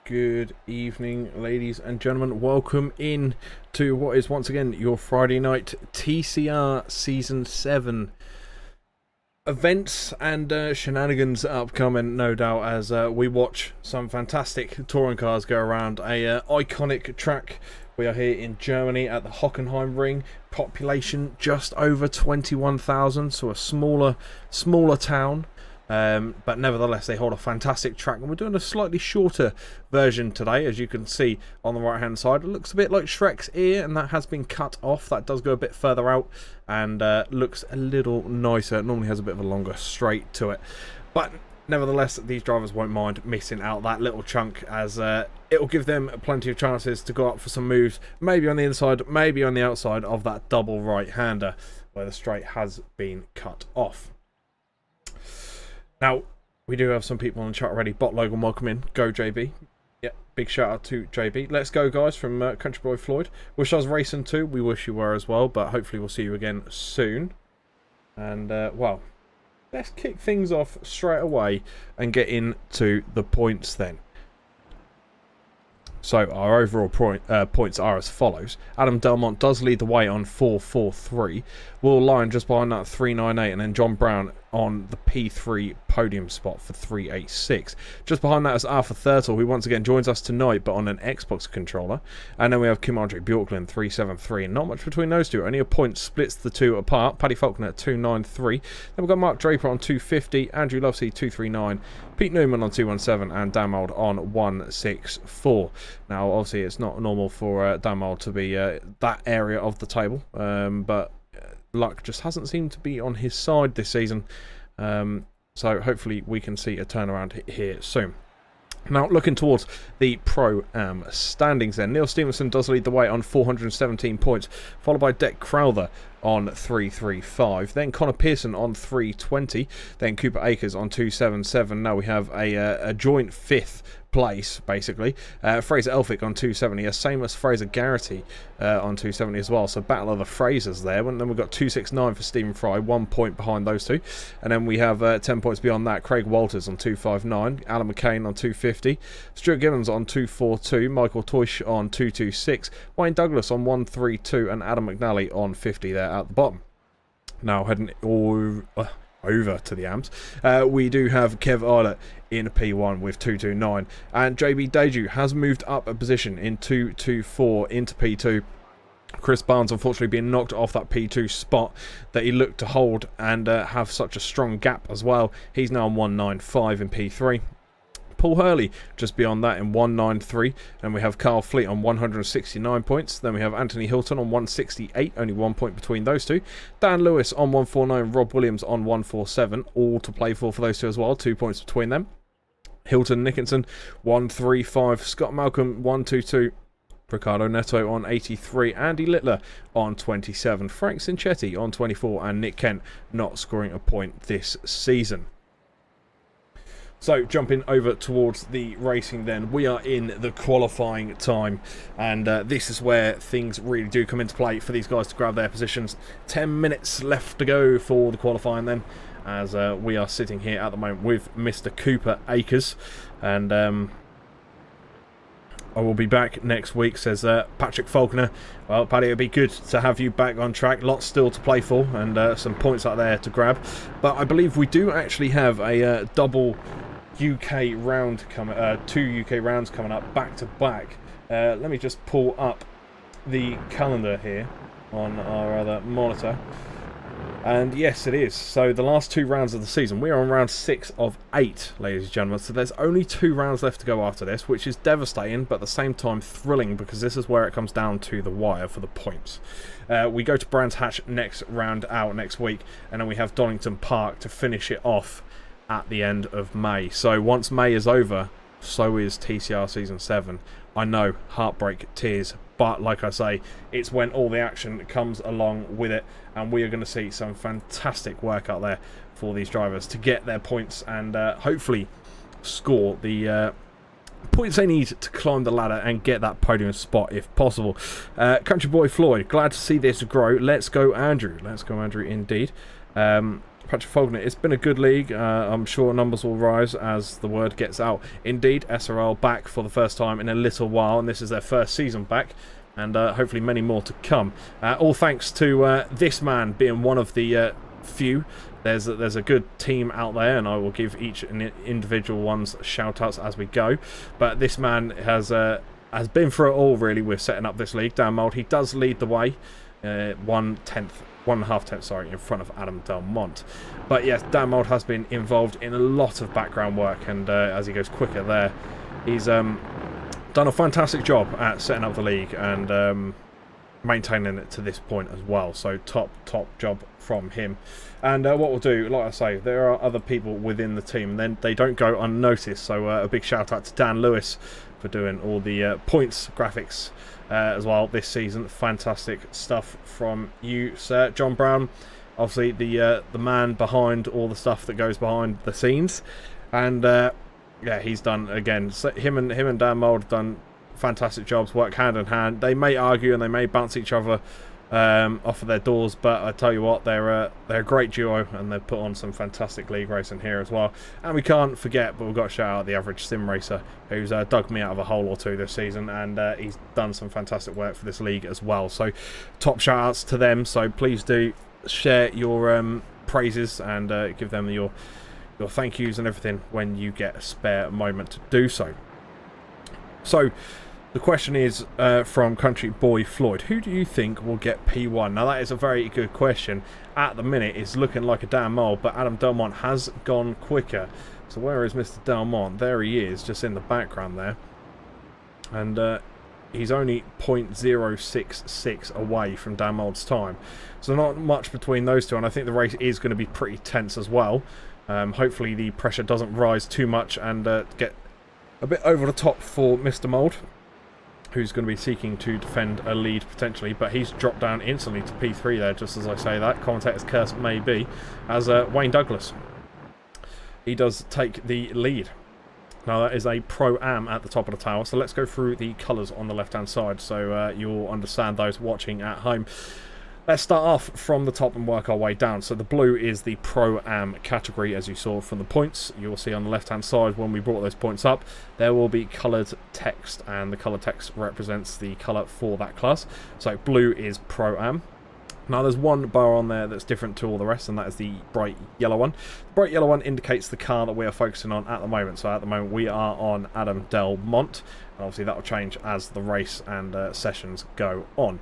Good evening, ladies and gentlemen. Welcome in to what is once again your Friday night TCR Season 7 events and shenanigans upcoming, no doubt, as we watch some fantastic touring cars go around a iconic track. We are here in Germany at the Hockenheimring. Population just over 21,000, so a smaller town. But nevertheless, they hold a fantastic track, and we're doing a slightly shorter version today. As you can see on the right hand side, it looks a bit like Shrek's ear, and that has been cut off. That does go a bit further out and looks a little nicer. It normally has a bit of a longer straight to it, but nevertheless, these drivers won't mind missing out that little chunk, as it will give them plenty of chances to go up for some moves, maybe on the inside, maybe on the outside of that double right-hander where the straight has been cut off. Now, we do have some people on the chat already. Bot Logan, welcome in. Go, JB. Yeah, big shout out to JB. Let's go, guys, from Country Boy Floyd. Wish I was racing too. We wish you were as well, but hopefully we'll see you again soon. And, well, let's kick things off straight away and get into the points then. So, our overall points are as follows. Adam Delmont does lead the way on 443. Will Lyon just behind that 398, and then John Brown on the P3 podium spot for 386. Just behind that is Arthur Thurtle, who once again joins us tonight, but on an Xbox controller. And then we have Kim Andre Bjorklund, 373. And not much between those two. Only a point splits the two apart. Paddy Faulkner at 293. Then we've got Mark Draper on 250. Andrew Lovesey, 239. Pete Newman on 217. And Dan Mould on 164. Now, obviously, it's not normal for Dan Mould to be that area of the table. But luck just hasn't seemed to be on his side this season, so hopefully we can see a turnaround here soon. Now, looking towards the Pro-Am standings then, Neil Stevenson does lead the way on 417 points, followed by Dec Crowther on 335, then Connor Pearson on 320, then Cooper Akers on 277. Now we have a joint fifth place, basically. Fraser Elphick on 270, a same as Fraser Garrity on 270 as well, so battle of the Frasers there. And then we've got 269 for Stephen Fry, 1 point behind those two. And then we have 10 points beyond that, Craig Walters on 259, Alan McCain on 250, Stuart Gibbons on 242, Michael Toish on 226, Wayne Douglas on 132, and Adam McNally on 50 there at the bottom. Now heading over to the AMs, we do have Kev Arlett in P1 with 229, and JB Deju has moved up a position in 224 into P2. Chris Barnes unfortunately being knocked off that P2 spot that he looked to hold and have such a strong gap as well. He's now on 195 in P3. Paul Hurley just beyond that in 193, and we have Carl Fleet on 169 points. Then we have Anthony Hilton on 168, only 1 point between those two. Dan Lewis on 149, Rob Williams on 147, all to play for those two as well, 2 points between them. Hilton Nickinson 135, Scott Malcolm 122, Ricardo Neto on 83, Andy Littler on 27, Frank Cinchetti on 24, and Nick Kent not scoring a point this season. So, jumping over towards the racing then, we are in the qualifying time, and this is where things really do come into play for these guys to grab their positions. 10 minutes left to go for the qualifying then, as we are sitting here at the moment with Mr. Cooper Akers, and I will be back next week, says Patrick Faulkner. Well, Paddy, it would be good to have you back on track. Lots still to play for, and some points out there to grab. But I believe we do actually have a double UK round coming, 2 UK rounds coming up back to back. Let me just pull up the calendar here on our other monitor. And yes, it is. So the last 2 rounds of the season, we are on round 6 of 8, ladies and gentlemen. So there's only 2 rounds left to go after this, which is devastating, but at the same time thrilling, because this is where it comes down to the wire for the points. We go to Brands Hatch next round out next week, and then we have Donington Park to finish it off at the end of May. So once May is over, so is TCR Season 7. I know, heartbreak, tears, but like I say, it's when all the action comes along with it, and we are going to see some fantastic work out there for these drivers to get their points and hopefully score the points they need to climb the ladder and get that podium spot if possible. Country Boy Floyd, glad to see this grow. Let's go Andrew. Let's go Andrew indeed. Patrick Faulkner, it's been a good league. I'm sure numbers will rise as the word gets out. Indeed, SRL back for the first time in a little while, and this is their first season back, and hopefully many more to come. All thanks to this man being one of the few. There's a good team out there, and I will give each individual ones shout-outs as we go. But this man has been through it all, really, with setting up this league. Dan Mould, he does lead the way, 1.5 tenths, sorry, in front of Adam Delmont. But yes, Dan Mould has been involved in a lot of background work, and as he goes quicker there, he's done a fantastic job at setting up the league and maintaining it to this point as well. So top job from him. And what we'll do, like I say, there are other people within the team, and then they don't go unnoticed. So a big shout out to Dan Lewis for doing all the points graphics as well this season. Fantastic stuff from you, sir. John Brown, obviously the man behind all the stuff that goes behind the scenes, and yeah, he's done, again, so him and Dan Mould have done fantastic jobs, work hand in hand. They may argue and they may bounce each other off of their doors, but I tell you what, they're a great duo, and they've put on some fantastic league racing here as well. And we can't forget, but we've got to shout out the average sim racer, who's dug me out of a hole or two this season, and he's done some fantastic work for this league as well. So top shout outs to them. So please do share your praises and give them your thank yous and everything when you get a spare moment to do so. So the question is from Country Boy Floyd, who do you think will get P1? Now that is a very good question. At the minute it's looking like a Dan Mould, but Adam Delmont has gone quicker. So where is Mr. Delmont? There he is, just in the background there. And he's only 0.066 away from Dan Mould's time. So not much between those two, and I think the race is going to be pretty tense as well. Hopefully the pressure doesn't rise too much and get a bit over the top for Mr. Mould, who's going to be seeking to defend a lead potentially, but he's dropped down instantly to P3 there, just as I say that. Commentator's curse may be, as Wayne Douglas, he does take the lead. Now that is a Pro-Am at the top of the tower, so let's go through the colours on the left-hand side so you'll understand those watching at home. Let's start off from the top and work our way down. So the blue is the Pro-Am category, as you saw from the points. You'll see on the left-hand side when we brought those points up, there will be coloured text, and the coloured text represents the colour for that class. So blue is Pro-Am. Now there's one bar on there that's different to all the rest, and that is the bright yellow one. The bright yellow one indicates the car that we are focusing on at the moment. So at the moment we are on Adam Delmont, and obviously that will change as the race and sessions go on.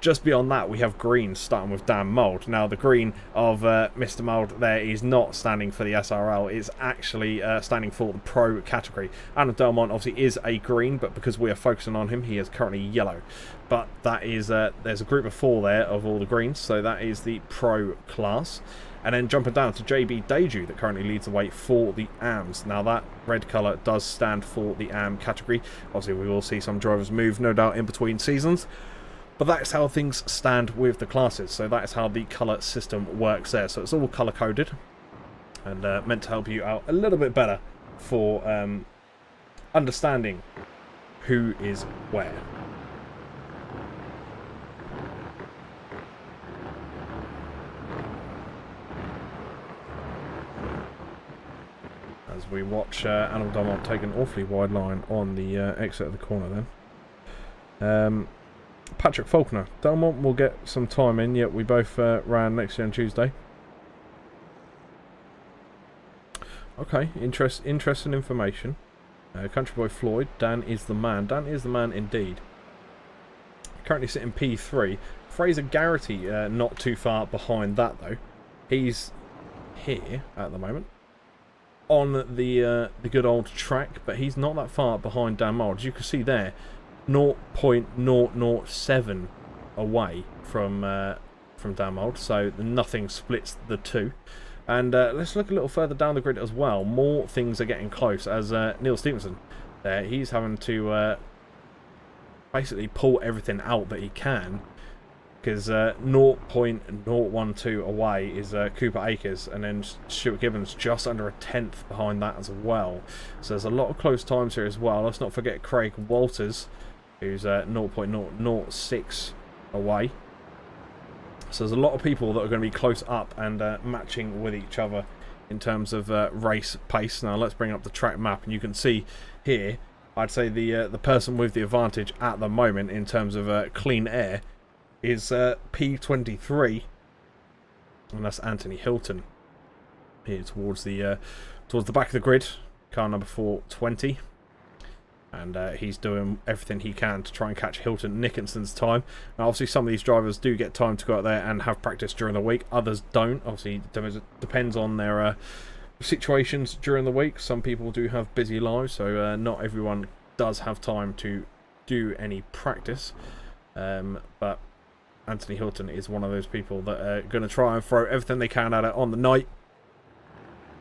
Just beyond that, we have green, starting with Dan Mould. Now, the green of Mr. Mould there is not standing for the SRL. It's actually standing for the Pro category. Adam Delmont obviously is a green, but because we are focusing on him, he is currently yellow. But that is there's a group of 4 there of all the greens, so that is the Pro class. And then jumping down to JB Deju, that currently leads the way for the AMs. Now that red colour does stand for the AM category. Obviously we will see some drivers move, no doubt, in between seasons. But that's how things stand with the classes. So that is how the colour system works there. So it's all colour coded and meant to help you out a little bit better for understanding who is where. As we watch Adam Delmont take an awfully wide line on the exit of the corner then. Patrick Faulkner. Delmont will get some time in, yet we both ran next year on Tuesday. Okay, interesting information. Country Boy Floyd, Dan is the man. Dan is the man indeed. Currently sitting P3. Fraser Garrity not too far behind that though. He's here at the moment on the good old track, but he's not that far behind Dan Mould. As you can see there, 0.007 away from Dan Mould, so nothing splits the two. And let's look a little further down the grid as well. More things are getting close, as Neil Stevenson there, he's having to basically pull everything out that he can, because 0.012 away is Cooper Akers, and then Stuart Gibbons just under a tenth behind that as well. So there's a lot of close times here as well. Let's not forget Craig Walters, who's 0.006 away. So there's a lot of people that are going to be close up and matching with each other in terms of race pace. Now let's bring up the track map, and you can see here, I'd say the person with the advantage at the moment in terms of clean air is P23, and that's Anthony Hilton here towards the back of the grid, car number 420. And he's doing everything he can to try and catch Hilton Nicholson's time. Now, obviously, some of these drivers do get time to go out there and have practice during the week. Others don't. Obviously, it depends on their situations during the week. Some people do have busy lives, so not everyone does have time to do any practice. But Anthony Hilton is one of those people that are going to try and throw everything they can at it on the night.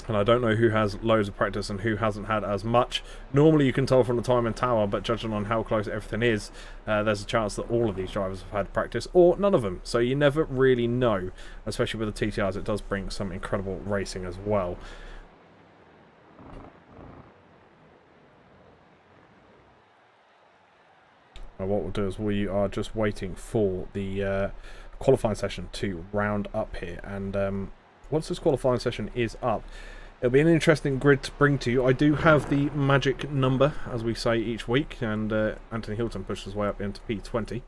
And I don't know who has loads of practice and who hasn't had as much. Normally you can tell from the time and tower, but judging on how close everything is, there's a chance that all of these drivers have had practice, or none of them. So you never really know, especially with the TTRs. It does bring some incredible racing as well. Now what we'll do is we are just waiting for the qualifying session to round up here. And once this qualifying session is up, it'll be an interesting grid to bring to you. I do have the magic number, as we say each week, and Anthony Hilton pushed his way up into P20.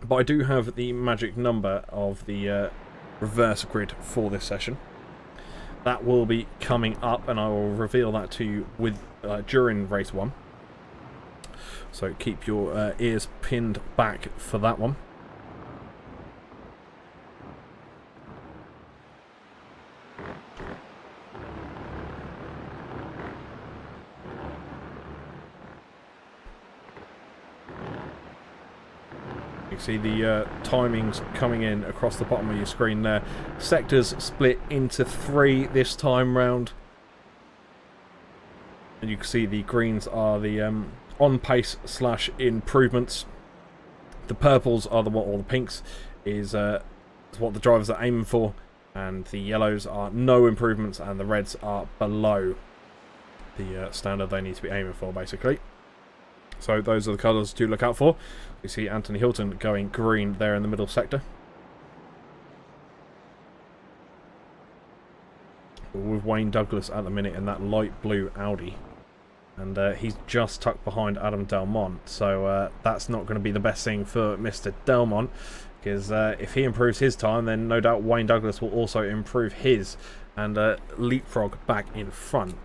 But I do have the magic number of the reverse grid for this session. That will be coming up, and I will reveal that to you with during race 1. So keep your ears pinned back for that one. You see the timings coming in across the bottom of your screen there. Sectors split into 3 this time round. And you can see the greens are the on-pace / improvements. The purples are or the pinks is what the drivers are aiming for. And the yellows are no improvements, and the reds are below the standard they need to be aiming for, basically. So those are the colours to look out for. You see Anthony Hilton going green there in the middle sector. With Wayne Douglas at the minute in that light blue Audi. And he's just tucked behind Adam Delmont. So that's not going to be the best thing for Mr. Delmont. Because if he improves his time, then no doubt Wayne Douglas will also improve his. And leapfrog back in front.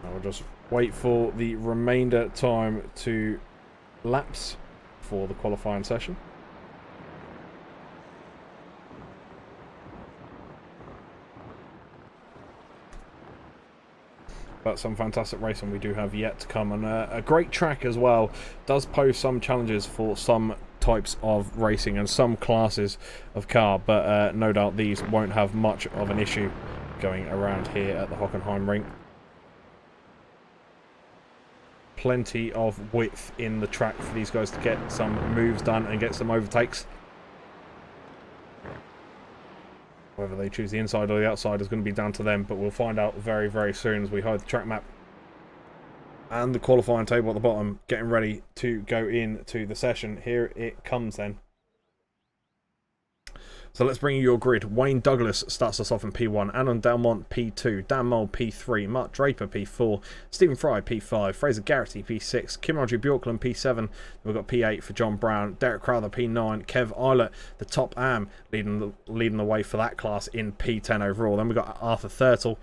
I'll just wait for the remainder time to lapse for the qualifying session. But some fantastic racing we do have yet to come, and a great track as well. Does pose some challenges for some types of racing and some classes of car, but no doubt these won't have much of an issue going around here at the Hockenheimring. Plenty of width in the track for these guys to get some moves done and get some overtakes. Whether they choose the inside or the outside is going to be down to them, but we'll find out very, very soon as we hide the track map. And the qualifying table at the bottom, getting ready to go into the session. Here it comes then. So let's bring you your grid. Wayne Douglas starts us off in P1. Adam Delmont P2. Dan Mole P3. Mark Draper P4. Stephen Fry P5. Fraser Garrity P6. Kim Rodri Bjorklund P7. We've got P8 for John Brown. Derek Crowther P9. Kev Eilert, the top am, leading the way for that class in P10 overall. Then we've got Arthur Thurtle,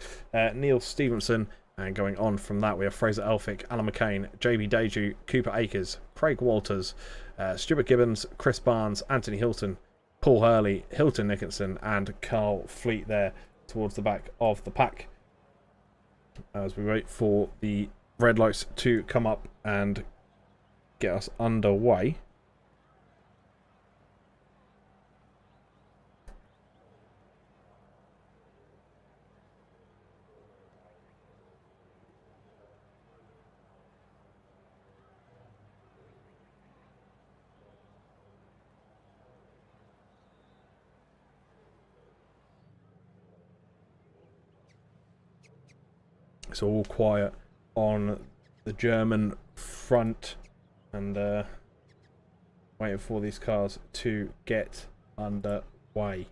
Neil Stevenson, and going on from that we have Fraser Elphick, Alan McCain, JB Deju, Cooper Akers, Craig Walters, Stuart Gibbons, Chris Barnes, Anthony Hilton, Paul Hurley, Hilton Nicholson, and Carl Fleet there towards the back of the pack. As we wait for the red lights to come up and get us underway. It's all quiet on the German front and waiting for these cars to get underway.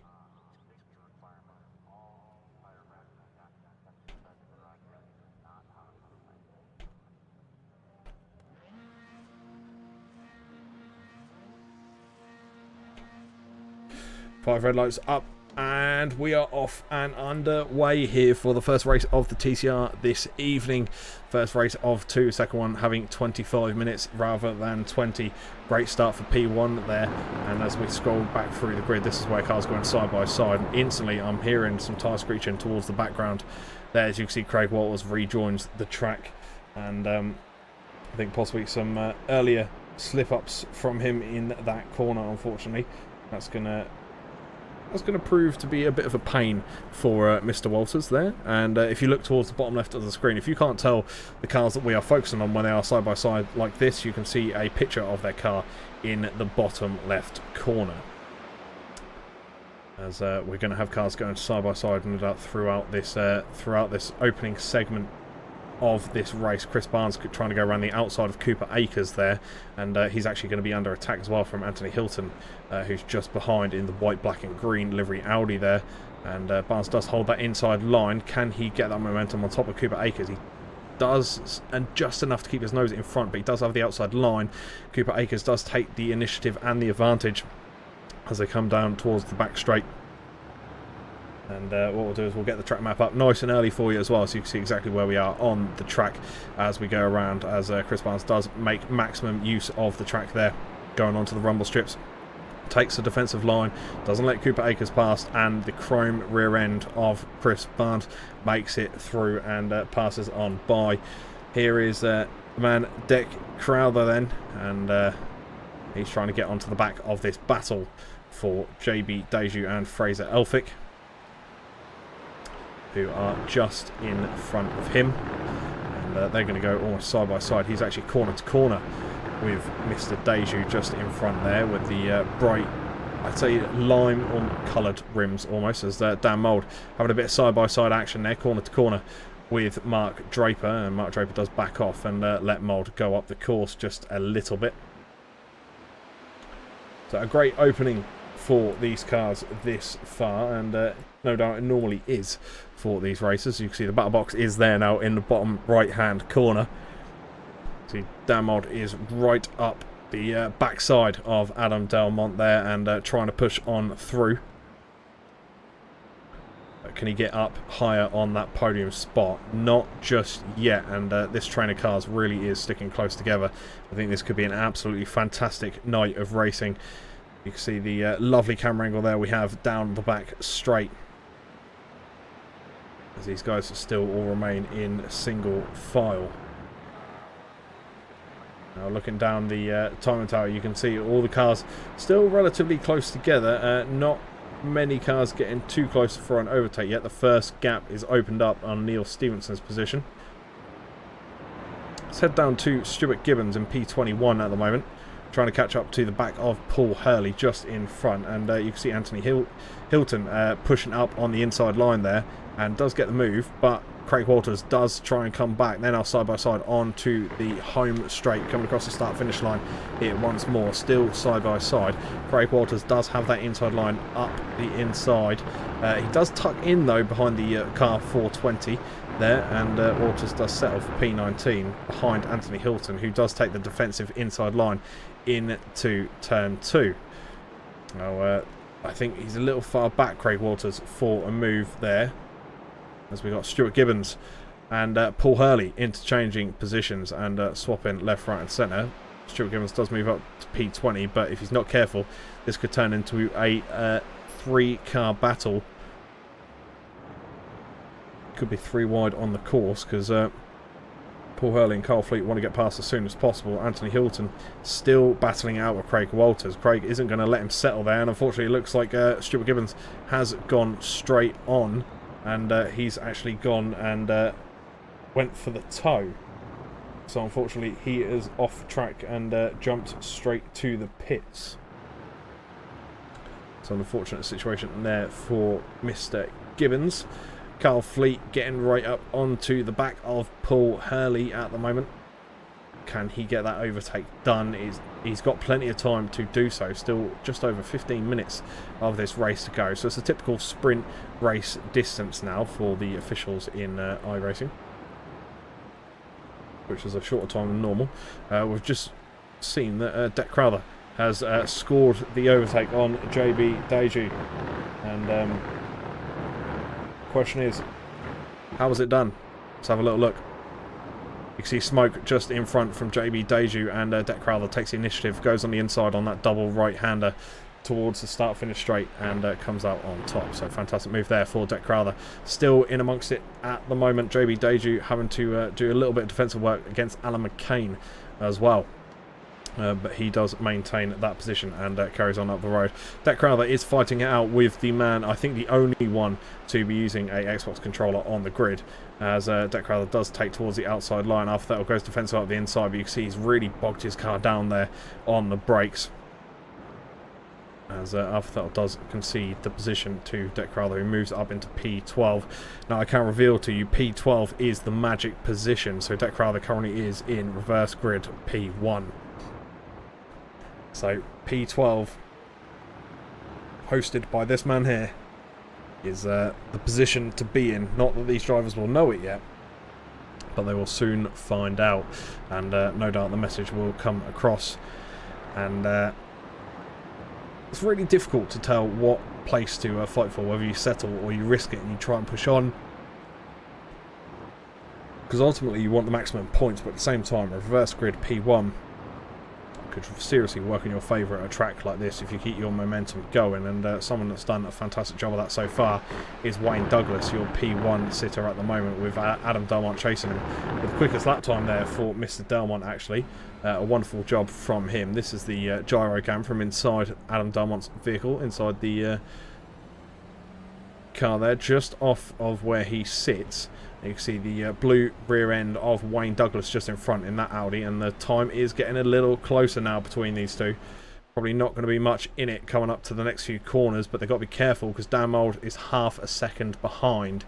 Five red lights up, and we are off and underway here for the first race of the TCR this evening. First race of two, second one having 25 minutes rather than 20. Great start for P1 there, and as we scroll back through the grid, this is where cars going side by side, and instantly I'm hearing some tyre screeching towards the background. There, as you can see, Craig Walters rejoins the track, and I think possibly some earlier slip-ups from him in that corner, unfortunately. That's going to prove to be a bit of a pain for Mr. Walters there. And if you look towards the bottom left of the screen, if you can't tell the cars that we are focusing on when they are side by side like this, you can see a picture of their car in the bottom left corner. As we're going to have cars going side by side throughout this opening segment of this race. Chris Barnes trying to go around the outside of Cooper Akers there, and he's actually going to be under attack as well from Anthony Hilton, who's just behind in the white, black and green livery Audi there. And Barnes does hold that inside line. Can he get that momentum on top of Cooper Akers? He does, and just enough to keep his nose in front, but he does have the outside line. Cooper Akers does take the initiative and the advantage as they come down towards the back straight. And what we'll do is we'll get the track map up nice and early for you as well, so you can see exactly where we are on the track as we go around, as Chris Barnes does make maximum use of the track there, going onto the rumble strips. Takes the defensive line, doesn't let Cooper Akers pass, and the chrome rear end of Chris Barnes makes it through and passes on by. Here is the man Dick Crowther then, and he's trying to get onto the back of this battle for JB Deju and Fraser Elphick, who are just in front of him, and they're going to go almost side by side. He's actually corner to corner with Mr. Deju just in front there with the bright, I'd say lime coloured rims almost, as Dan Mould having a bit of side by side action there, corner to corner with Mark Draper, and Mark Draper does back off and let Mould go up the course just a little bit. So a great opening for these cars this far, and no doubt it normally is for these races. You can see the battle box is there now in the bottom right hand corner. See, Dan Mould is right up the backside of Adam Delmont there, and trying to push on through. But can he get up higher on that podium spot? Not just yet, and this train of cars really is sticking close together. I think this could be an absolutely fantastic night of racing. You can see the lovely camera angle there we have down the back straight, as these guys still all remain in single file. Now looking down the timing tower, you can see all the cars still relatively close together. Not many cars getting too close for an overtake yet. The first gap is opened up on Neil Stevenson's position. Let's head down to Stuart Gibbons in P21 at the moment, trying to catch up to the back of Paul Hurley just in front, and you can see Anthony Hilton pushing up on the inside line there, and does get the move, but Craig Walters does try and come back. They're now side by side onto the home straight, coming across the start finish line here once more, still side by side. Craig Walters does have that inside line up the inside. He does tuck in though behind the car 420 there, and Walters does settle for P19 behind Anthony Hilton, who does take the defensive inside line into turn 2. Now I think he's a little far back, Craig Walters, for a move there, as we got Stuart Gibbons and Paul Hurley interchanging positions and swapping left, right and centre. Stuart Gibbons does move up to P20, but if he's not careful, this could turn into a 3-car battle. Could be 3 wide on the course, because Paul Hurley and Carl Fleet want to get past as soon as possible. Anthony Hilton still battling out with Craig Walters. Craig isn't going to let him settle there, and unfortunately it looks like Stuart Gibbons has gone straight on, and he's actually gone and went for the toe. So unfortunately he is off track and jumped straight to the pits. So an unfortunate situation there for Mr. Gibbons. Carl Fleet getting right up onto the back of Paul Hurley at the moment. can he get that overtake done? He's got plenty of time to do so. Still just over 15 minutes of this race to go. So it's a typical sprint race distance now for the officials in iRacing, which is a shorter time than normal. We've just seen that Deck Crowther has scored the overtake on JB Deju. And question is, how was it done? Let's have a little look. You can see smoke just in front from JB Deju, and Deck Crowther takes the initiative, goes on the inside on that double right-hander towards the start-finish straight, and comes out on top. So fantastic move there for Deck Crowther. Still in amongst it at the moment. JB Deju having to do a little bit of defensive work against Alan McCain as well. But he does maintain that position and carries on up the road. Deck Crowther is fighting it out with the man, I think the only one to be using a Xbox controller on the grid, as Deck Crowther does take towards the outside line. After that, goes defensive up the inside, but you can see he's really bogged his car down there on the brakes, as Alpha does concede the position to Deck Crowther, who moves up into P12. Now I can reveal to you, P12 is the magic position, so Deck Crowther currently is in reverse grid P1. So P12, hosted by this man here, is the position to be in. Not that these drivers will know it yet, but they will soon find out, and no doubt the message will come across. And it's really difficult to tell what place to fight for, whether you settle or you risk it and you try and push on, because ultimately you want the maximum points, but at the same time a reverse grid P1 could seriously work in your favour at a track like this if you keep your momentum going. And someone that's done a fantastic job of that so far is Wayne Douglas, your P1 sitter at the moment, with Adam Delmont chasing him. With the quickest lap time there for Mr. Delmont, actually. A wonderful job from him. This is the gyro cam from inside Adam Delmont's vehicle, inside the car there, just off of where he sits. You can see the blue rear end of Wayne Douglas just in front in that Audi, and the time is getting a little closer now between these two. Probably not going to be much in it coming up to the next few corners, but they've got to be careful because Dan Mould is half a second behind.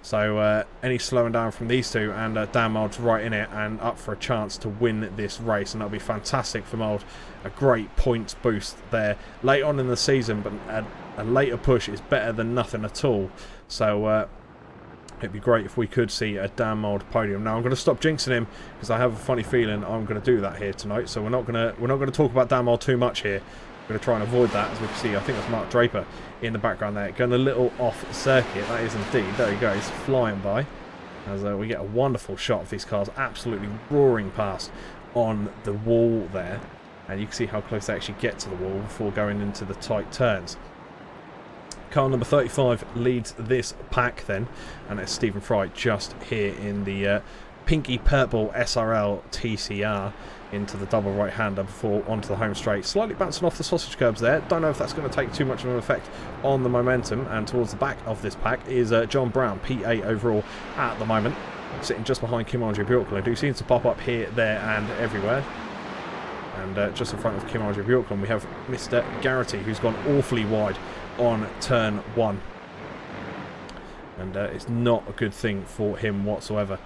So any slowing down from these two, and Dan Mould's right in it and up for a chance to win this race, and that'll be fantastic for Mould. A great points boost there late on in the season, but a later push is better than nothing at all. So it'd be great if we could see a Dan Mould podium. Now I'm going to stop jinxing him because I have a funny feeling I'm going to do that here tonight. So we're not going to talk about Dan Mould too much here. We're going to try and avoid that. As we can see, I think that's Mark Draper in the background there, going a little off circuit. That is indeed. There he goes, flying by. As we get a wonderful shot of these cars absolutely roaring past on the wall there, and you can see how close they actually get to the wall before going into the tight turns. Car number 35 leads this pack then, and it's Stephen Fry just here in the pinky purple SRL TCR into the double right-hander before onto the home straight. Slightly bouncing off the sausage curbs there. Don't know if that's going to take too much of an effect on the momentum. And towards the back of this pack is John Brown, P8 overall at the moment, sitting just behind Kim-Andre Bjorklund, who seems to pop up here, there and everywhere. And just in front of Kim-Andre Bjorklund we have Mr. Garrity, who's gone awfully wide on turn 1. And it's not a good thing for him whatsoever,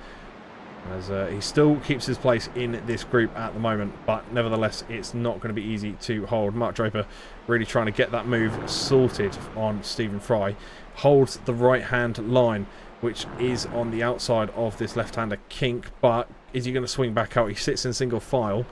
as he still keeps his place in this group at the moment, but nevertheless it's not going to be easy to hold. Mark Draper really trying to get that move sorted on Stephen Fry. Holds the right hand line, which is on the outside of this left-hander kink, but is he going to swing back out? He sits in single file.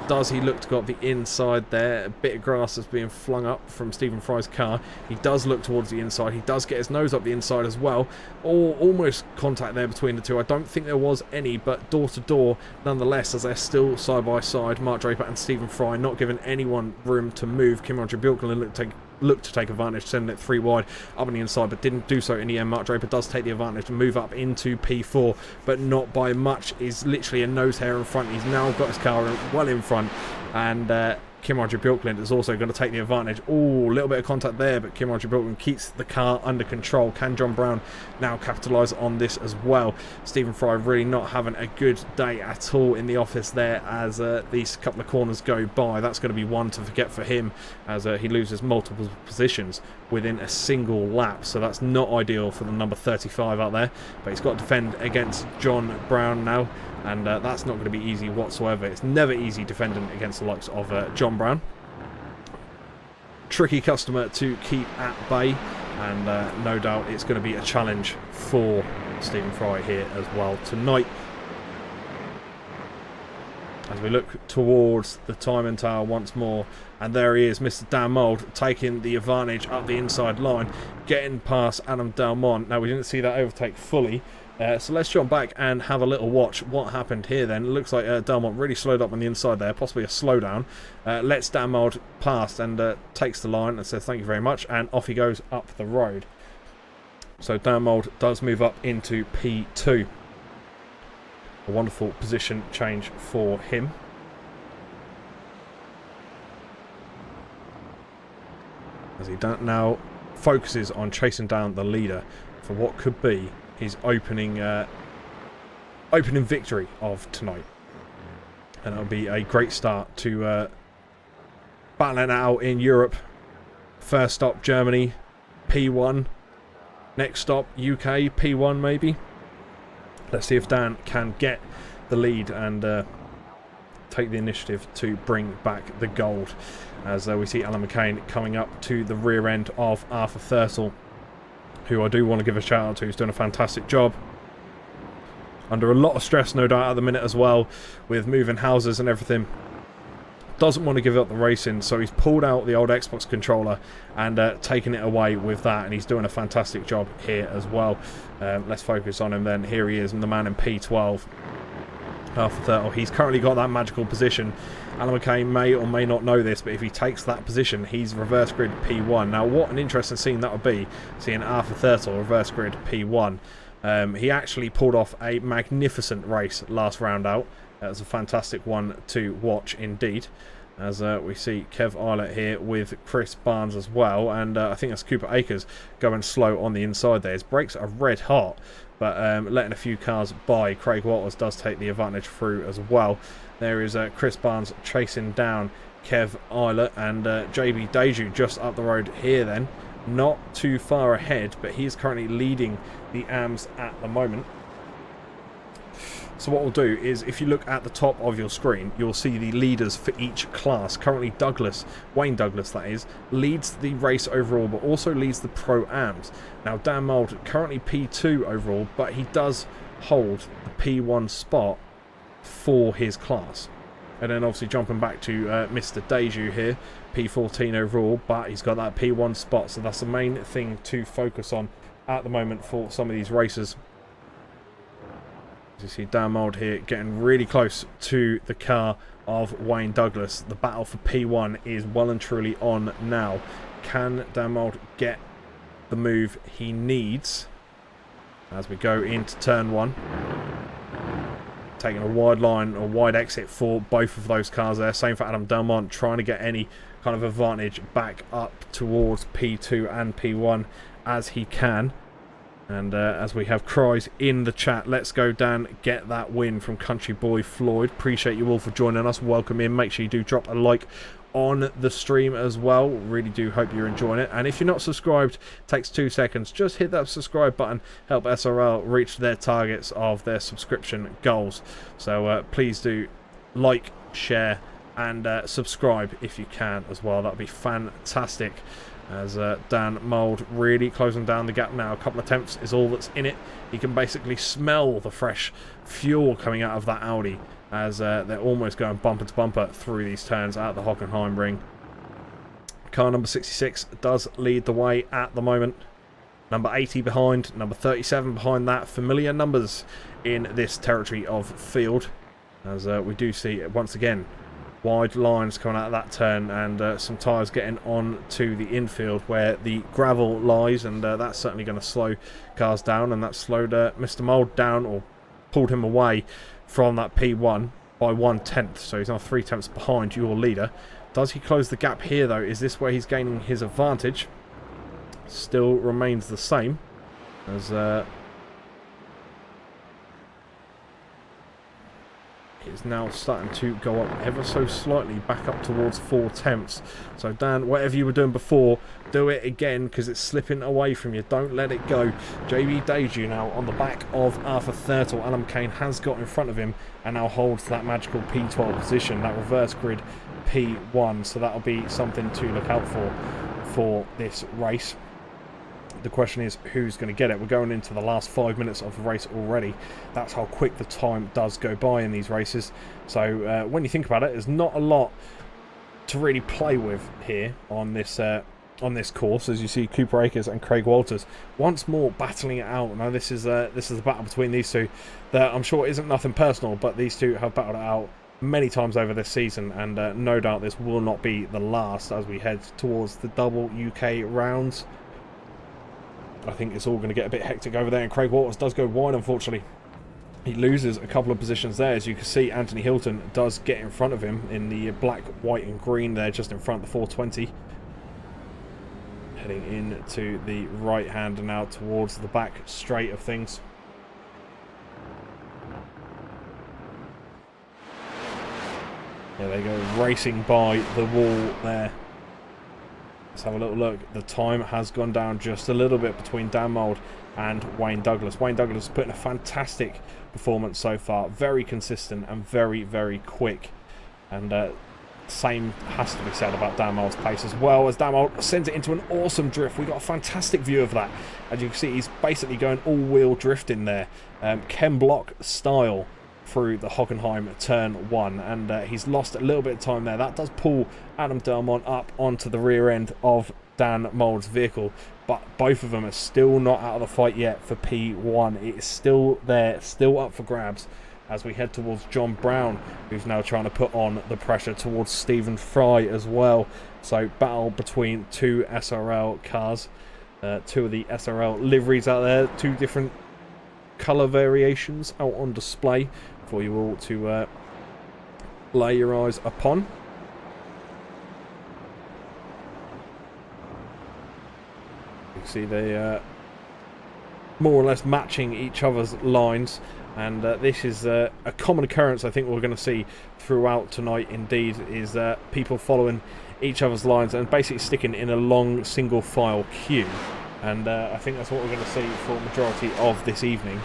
Does he look to go up the inside there? A bit of grass is being flung up from Stephen Fry's car. He does look towards the inside. He does get his nose up the inside as well. Or almost contact there between the two. I don't think there was any, but door to door nonetheless, as they're still side by side. Mark Draper and Stephen Fry not giving anyone room to move. Kim-Andre Bjorklund looked to take advantage, sending it 3 wide up on the inside, but didn't do so in the end. Mark Draper does take the advantage and move up into P4, but not by much. He's literally a nose hair in front. He's now got his car well in front, and Kim-Andre Bjorklund is also going to take the advantage. Oh, a little bit of contact there, but Kim-Andre Bjorklund keeps the car under control. Can John Brown now capitalise on this as well? Stephen Fry really not having a good day at all in the office there as these couple of corners go by. That's going to be one to forget for him, as he loses multiple positions within a single lap, so that's not ideal for the number 35 out there. But he's got to defend against John Brown now, and that's not going to be easy whatsoever. It's never easy defending against the likes of John Brown. Tricky customer to keep at bay, and no doubt it's going to be a challenge for Stephen Fry here as well tonight. As we look towards the timing tower once more, and there he is, Mr. Dan Mould, taking the advantage up the inside line, getting past Adam Delmont. Now, we didn't see that overtake fully, so let's jump back and have a little watch what happened here then. It looks like Delmont really slowed up on the inside there, possibly a slowdown. Lets Dan Mould past and takes the line and says thank you very much, and off he goes up the road. So Dan Mould does move up into P2. A wonderful position change for him. As he now focuses on chasing down the leader for what could be his opening victory of tonight. And it'll be a great start to battling out in Europe. First stop Germany, P1. Next stop UK, P1 maybe. Let's see if Dan can get the lead and take the initiative to bring back the gold. As we see Alan McCain coming up to the rear end of Arthur Thurtle, who I do want to give a shout out to. He's doing a fantastic job. Under a lot of stress, no doubt, at the minute as well, with moving houses and everything. Doesn't want to give up the racing, so he's pulled out the old Xbox controller and taken it away with that, and he's doing a fantastic job here as well. Let's focus on him then. Here he is, the man in P12. Arthur Thurtle, he's currently got that magical position. Alan McCain may or may not know this, but if he takes that position, he's reverse grid P1. Now, what an interesting scene that would be, seeing Arthur Thurtle reverse grid P1. He actually pulled off a magnificent race last round out. That was a fantastic one to watch indeed. As we see Kev Eilert here with Chris Barnes as well. And I think that's Cooper Akers going slow on the inside there. His brakes are red hot, but letting a few cars by. Craig Waters does take the advantage through as well. There is Chris Barnes chasing down Kev Eilert, and JB Deju just up the road here then. Not too far ahead, but he is currently leading the AMS at the moment. So what we'll do is, if you look at the top of your screen, you'll see the leaders for each class. Currently Douglas, Wayne Douglas that is, leads the race overall, but also leads the Pro-Ams. Now Dan Mould currently P2 overall, but he does hold the P1 spot for his class. And then obviously jumping back to Mr. Deju here, P14 overall, but he's got that P1 spot, so that's the main thing to focus on at the moment for some of these races. As you see Dan Mould here getting really close to the car of Wayne Douglas. The battle for P1 is well and truly on now. Can Dan Mould get the move he needs as we go into turn one? Taking a wide line, a wide exit for both of those cars there. Same for Adam Delmont, trying to get any kind of advantage back up towards P2 and P1 as he can. And as we have cries in the chat, let's go Dan, get that win from Country Boy Floyd. Appreciate you all for joining us. Welcome in. Make sure you do drop a like on the stream as well. Really do hope you're enjoying it. And if you're not subscribed, it takes 2 seconds. Just hit that subscribe button. Help SRL reach their targets of their subscription goals. So please do like, share, and subscribe if you can as well. That would be fantastic. As Dan Mould really closing down the gap now. A couple of attempts is all that's in it. He can basically smell the fresh fuel coming out of that Audi as they're almost going bumper to bumper through these turns at the Hockenheimring. Car number 66 does lead the way at the moment. Number 80 behind, number 37 behind that. Familiar numbers in this territory of field. As we do see once again wide lines coming out of that turn, and some tyres getting on to the infield where the gravel lies, and that's certainly going to slow cars down, and that slowed Mr. Mould down, or pulled him away from that P1 by 1/10, so he's now 3/10 behind your leader. Does he close the gap here though? Is this where he's gaining his advantage? Still remains the same as is now starting to go up ever so slightly, back up towards 4/10. So Dan, whatever you were doing before, do it again, because it's slipping away from you. Don't let it go. JB Deju now on the back of Arthur Thurtle. Adam Kane has got in front of him and now holds that magical P12 position, that reverse grid P1. So that'll be something to look out for this race. The question is, who's going to get it? We're going into the last 5 minutes of the race already. That's how quick the time does go by in these races. So when you think about it, there's not a lot to really play with here on this course. As you see, Cooper Akers and Craig Walters once more battling it out. Now this is a battle between these two that I'm sure isn't nothing personal, but these two have battled it out many times over this season, and no doubt this will not be the last as we head towards the double UK rounds. I think it's all going to get a bit hectic over there, and Craig Walters does go wide, unfortunately. He loses a couple of positions there. As you can see, Anthony Hilton does get in front of him in the black, white and green there, just in front of the 420. Heading into the right hand and now towards the back straight of things. There they go, racing by the wall there. Let's have a little look. The time has gone down just a little bit between Dan Mould and Wayne Douglas. Wayne Douglas has put in a fantastic performance so far. Very consistent and very, very quick. And same has to be said about Dan Mould's pace as well, as Dan Mould sends it into an awesome drift. We got a fantastic view of that. As you can see, he's basically going all-wheel drifting there. Ken Block style through the Hockenheim turn 1, and he's lost a little bit of time there. That does pull Adam Delmont up onto the rear end of Dan Mould's vehicle, but both of them are still not out of the fight yet for P1. It is still there, still up for grabs as we head towards John Brown, who's now trying to put on the pressure towards Stephen Fry as well. So battle between two SRL cars, two of the SRL liveries out there, two different colour variations out on display for you all to lay your eyes upon. You can see they more or less matching each other's lines, and this is a common occurrence I think we're going to see throughout tonight indeed, is people following each other's lines and basically sticking in a long single file queue, and I think that's what we're going to see for the majority of this evening.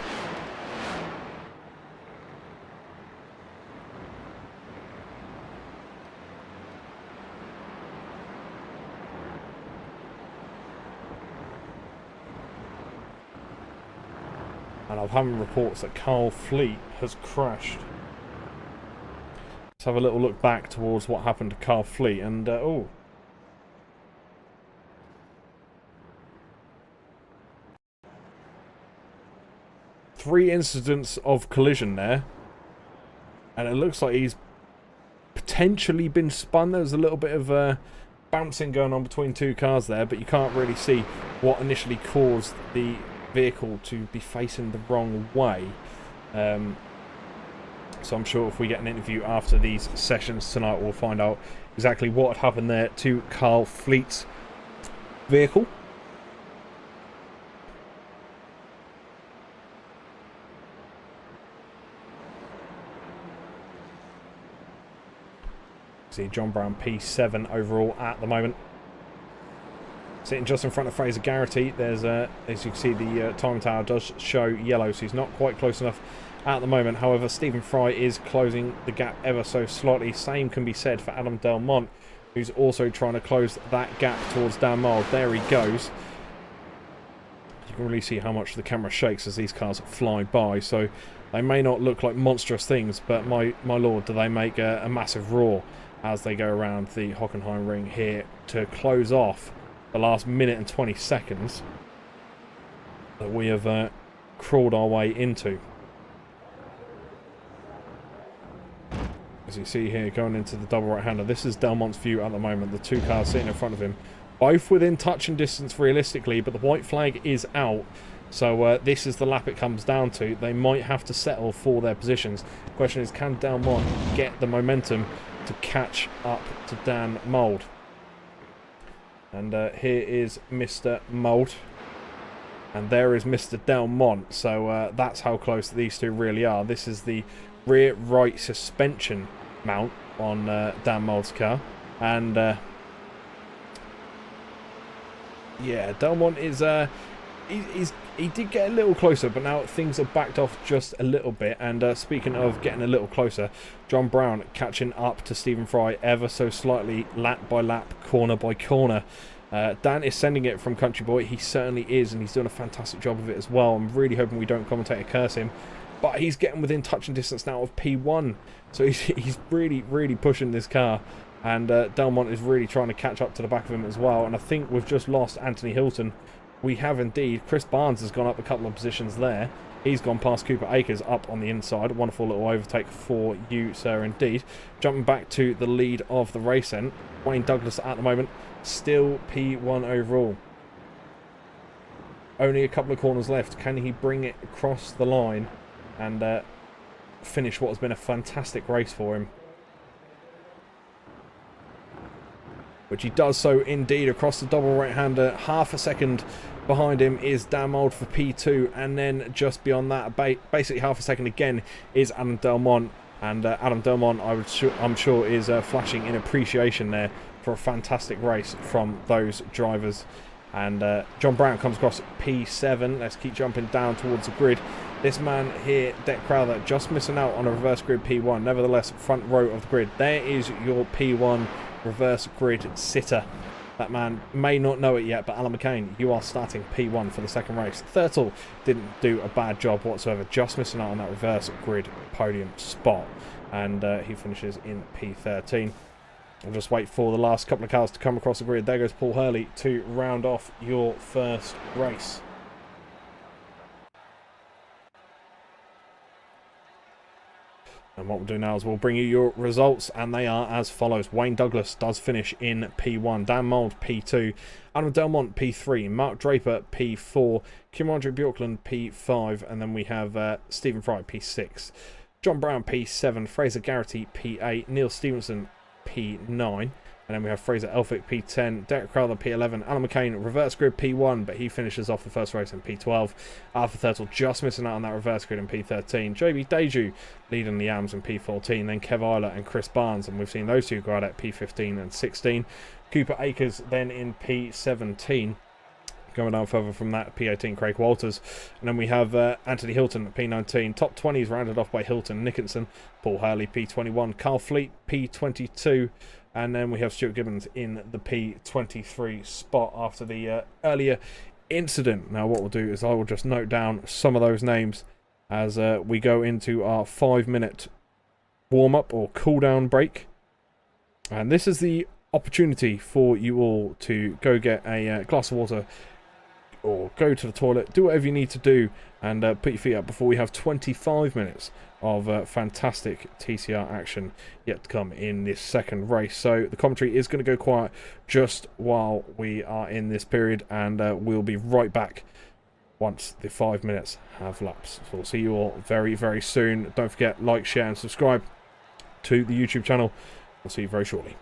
And I'm having reports that Carl Fleet has crashed. Let's have a little look back towards what happened to Carl Fleet, and oh. Three incidents of collision there. And it looks like he's potentially been spun. There was a little bit of bouncing going on between two cars there, but you can't really see what initially caused the vehicle to be facing the wrong way. So I'm sure if we get an interview after these sessions tonight, we'll find out exactly what had happened there to Carl Fleet's vehicle. See John Brown P7 overall at the moment. Sitting just in front of Fraser Garrity, there's as you can see, the time tower does show yellow, so he's not quite close enough at the moment. However, Stephen Fry is closing the gap ever so slightly. Same can be said for Adam Delmont, who's also trying to close that gap towards Dan Mould. There he goes. You can really see how much the camera shakes as these cars fly by, so they may not look like monstrous things, but my lord, do they make a massive roar as they go around the Hockenheimring here to close off the last minute and 20 seconds that we have crawled our way into. As you see here, going into the double right-hander, this is Delmont's view at the moment. The two cars sitting in front of him, both within touching distance realistically, but the white flag is out. So this is the lap it comes down to. They might have to settle for their positions. The question is, can Delmont get the momentum to catch up to Dan Mould? And here is Mr. Mould. And there is Mr. Delmont. So that's how close these two really are. This is the rear right suspension mount on Dan Mould's car. And yeah, Delmont is... he did get a little closer, but now things are backed off just a little bit. And speaking of getting a little closer, John Brown catching up to Stephen Fry ever so slightly, lap by lap, corner by corner. Dan is sending it from Country Boy. He certainly is, and he's doing a fantastic job of it as well. I'm really hoping we don't commentate curse him. But he's getting within touching distance now of P1. So he's really, really pushing this car. And Delmont is really trying to catch up to the back of him as well. And I think we've just lost Anthony Hilton. We have indeed. Chris Barnes has gone up a couple of positions there. He's gone past Cooper Akers up on the inside. Wonderful little overtake for you, sir, indeed. Jumping back to the lead of the race then. Wayne Douglas at the moment, still P1 overall. Only a couple of corners left. Can he bring it across the line and finish what has been a fantastic race for him? Which he does so indeed across the double right-hander. Half a second behind him is Dan Mould for P2, and then just beyond that, basically half a second again, is Adam Delmont. And Adam Delmont, I'm sure, is flashing in appreciation there for a fantastic race from those drivers. And John Brown comes across P7. Let's keep jumping down towards the grid. This man here, Deck Crowther, just missing out on a reverse grid P1. Nevertheless, front row of the grid. There is your P1 reverse grid sitter. That man may not know it yet, but Alan McCain, you are starting P1 for the second race. Thurtle didn't do a bad job whatsoever, just missing out on that reverse grid podium spot. And he finishes in P13. We'll just wait for the last couple of cars to come across the grid. There goes Paul Hurley to round off your first race. And what we'll do now is we'll bring you your results, and they are as follows. Wayne Douglas does finish in P1. Dan Mould, P2. Adam Delmont, P3. Mark Draper, P4. Kim Andre Bjorkland, P5. And then we have Stephen Fry, P6. John Brown, P7. Fraser Garrity, P8. Neil Stevenson, P9. And then we have Fraser Elphick, P10, Derek Crowther, P11, Alan McCain, reverse grid P1, but he finishes off the first race in P12. Arthur Thurtle just missing out on that reverse grid in P13. JB Deju leading the AMs in P14, then Kev Eiler and Chris Barnes, and we've seen those two go out at P15 and 16. Cooper Akers then in P17. Going down further from that, P18, Craig Walters. And then we have Anthony Hilton at P19. Top 20 is rounded off by Hilton Nickinson. Paul Hurley, P21. Carl Fleet, P22. And then we have Stuart Gibbons in the P23 spot after the earlier incident. Now what we'll do is I will just note down some of those names as we go into our 5-minute warm-up or cool-down break. And this is the opportunity for you all to go get a glass of water or go to the toilet, do whatever you need to do, and put your feet up before we have 25 minutes of fantastic TCR action yet to come in this second race. So the commentary is going to go quiet just while we are in this period, and we'll be right back once the 5 minutes have lapsed. So we'll see you all very, very soon. Don't forget, like, share and subscribe to the YouTube channel. We'll see you very shortly.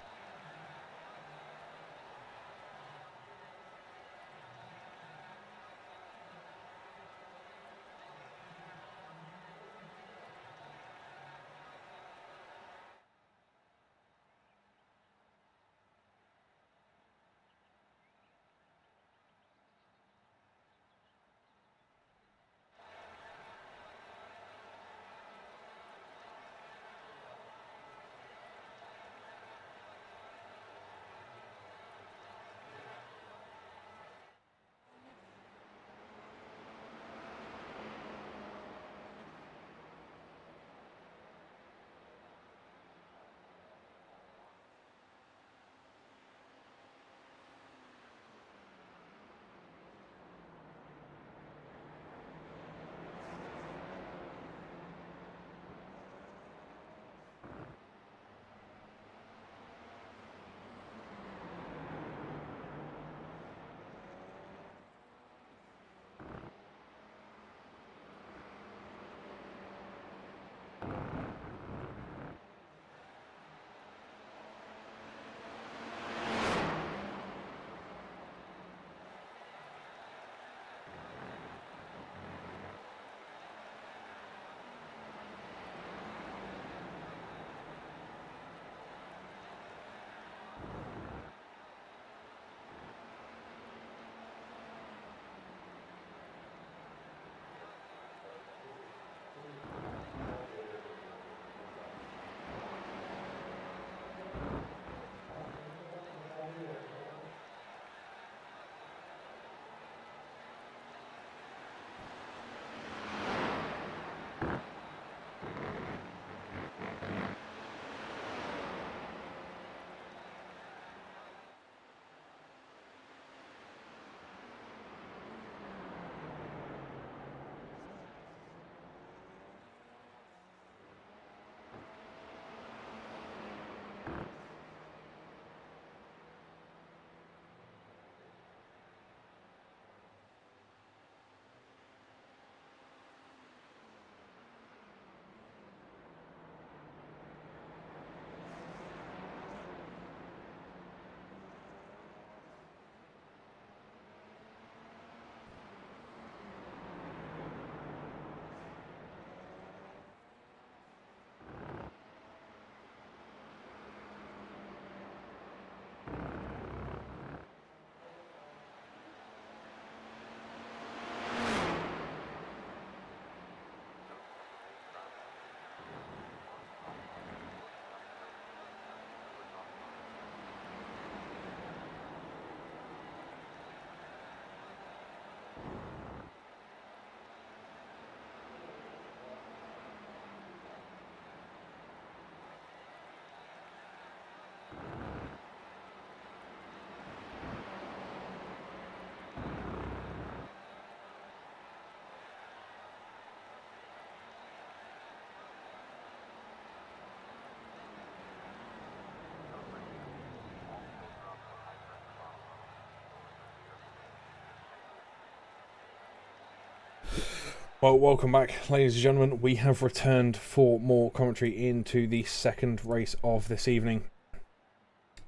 Well, welcome back, ladies and gentlemen. We have returned for more commentary into the second race of this evening.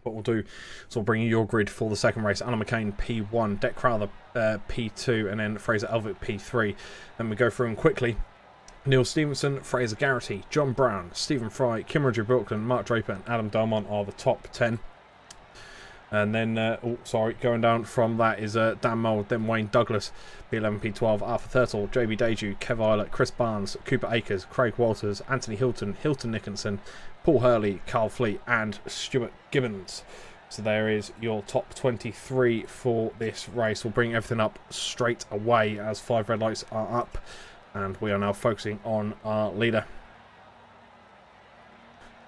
What we'll do is we'll bring you your grid for the second race. Anna McCain P1, Deck Crowther P2, and then Fraser Elvick P3. Then we go through them quickly. Neil Stevenson, Fraser Garrity, John Brown, Stephen Fry, Kim Roger Brooklyn, Mark Draper, and Adam Delmont are the top 10. And then, going down from that is Dan Mould, then Wayne Douglas, P11, P12, Arthur Thurtle, JB Deju, Kev Eilert, Chris Barnes, Cooper Akers, Craig Walters, Anthony Hilton, Hilton Nickinson, Paul Hurley, Carl Fleet, and Stuart Gibbons. So there is your top 23 for this race. We'll bring everything up straight away as 5 red lights are up, and we are now focusing on our leader.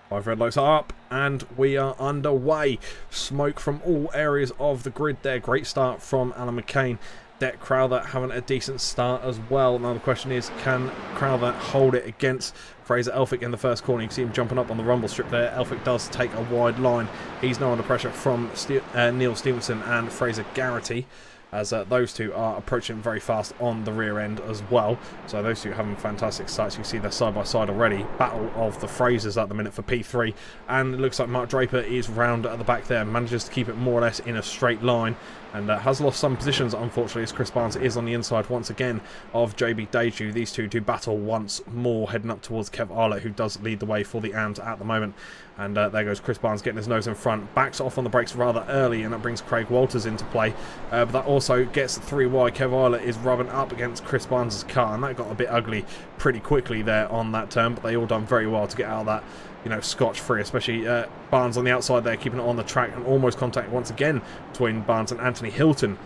5 red lights are up and we are underway. Smoke from all areas of the grid there. Great start from Alan McCain. Deck Crowther having a decent start as well. Now the question is, can Crowther hold it against Fraser Elphick in the first corner? You can see him jumping up on the rumble strip there. Elphick does take a wide line. He's now under pressure from Neil Stevenson and Fraser Garrity, as those two are approaching very fast on the rear end as well. So those two having fantastic starts. You can see they're side by side already. Battle of the Frasers at the minute for P3, and it looks like Mark Draper is round at the back there, manages to keep it more or less in a straight line, and has lost some positions unfortunately as Chris Barnes is on the inside once again of JB Deju. These two do battle once more, heading up towards Kev Eilert, who does lead the way for the AMs at the moment. And there goes Chris Barnes getting his nose in front, backs off on the brakes rather early, and that brings Craig Walters into play, but that also gets 3 wide. Kev Eilert is rubbing up against Chris Barnes' car, and that got a bit ugly pretty quickly there on that turn, but they all done very well to get out of that, you know, scotch-free, especially Barnes on the outside there, keeping it on the track, and almost contact once again between Barnes and Anthony Hilton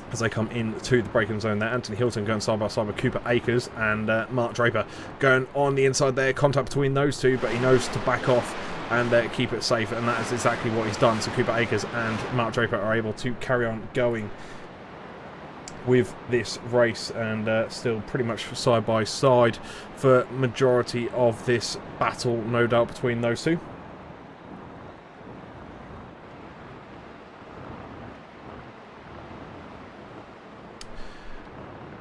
as they come into the braking zone there. Anthony Hilton going side by side with Cooper Akers, and Mark Draper going on the inside there. Contact between those two, but he knows to back off and keep it safe, and that is exactly what he's done. So Cooper Akers and Mark Draper are able to carry on going with this race, and still pretty much side by side for majority of this battle, no doubt, between those two.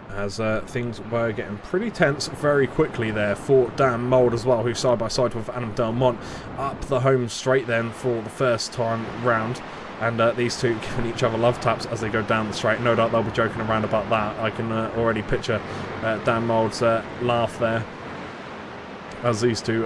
As things were getting pretty tense very quickly there for Dan Mould as well, who's side by side with Adam Delmont up the home straight then for the first time round. And these two giving each other love taps as they go down the straight. No doubt they'll be joking around about that. I can already picture Dan Mould's laugh there as these two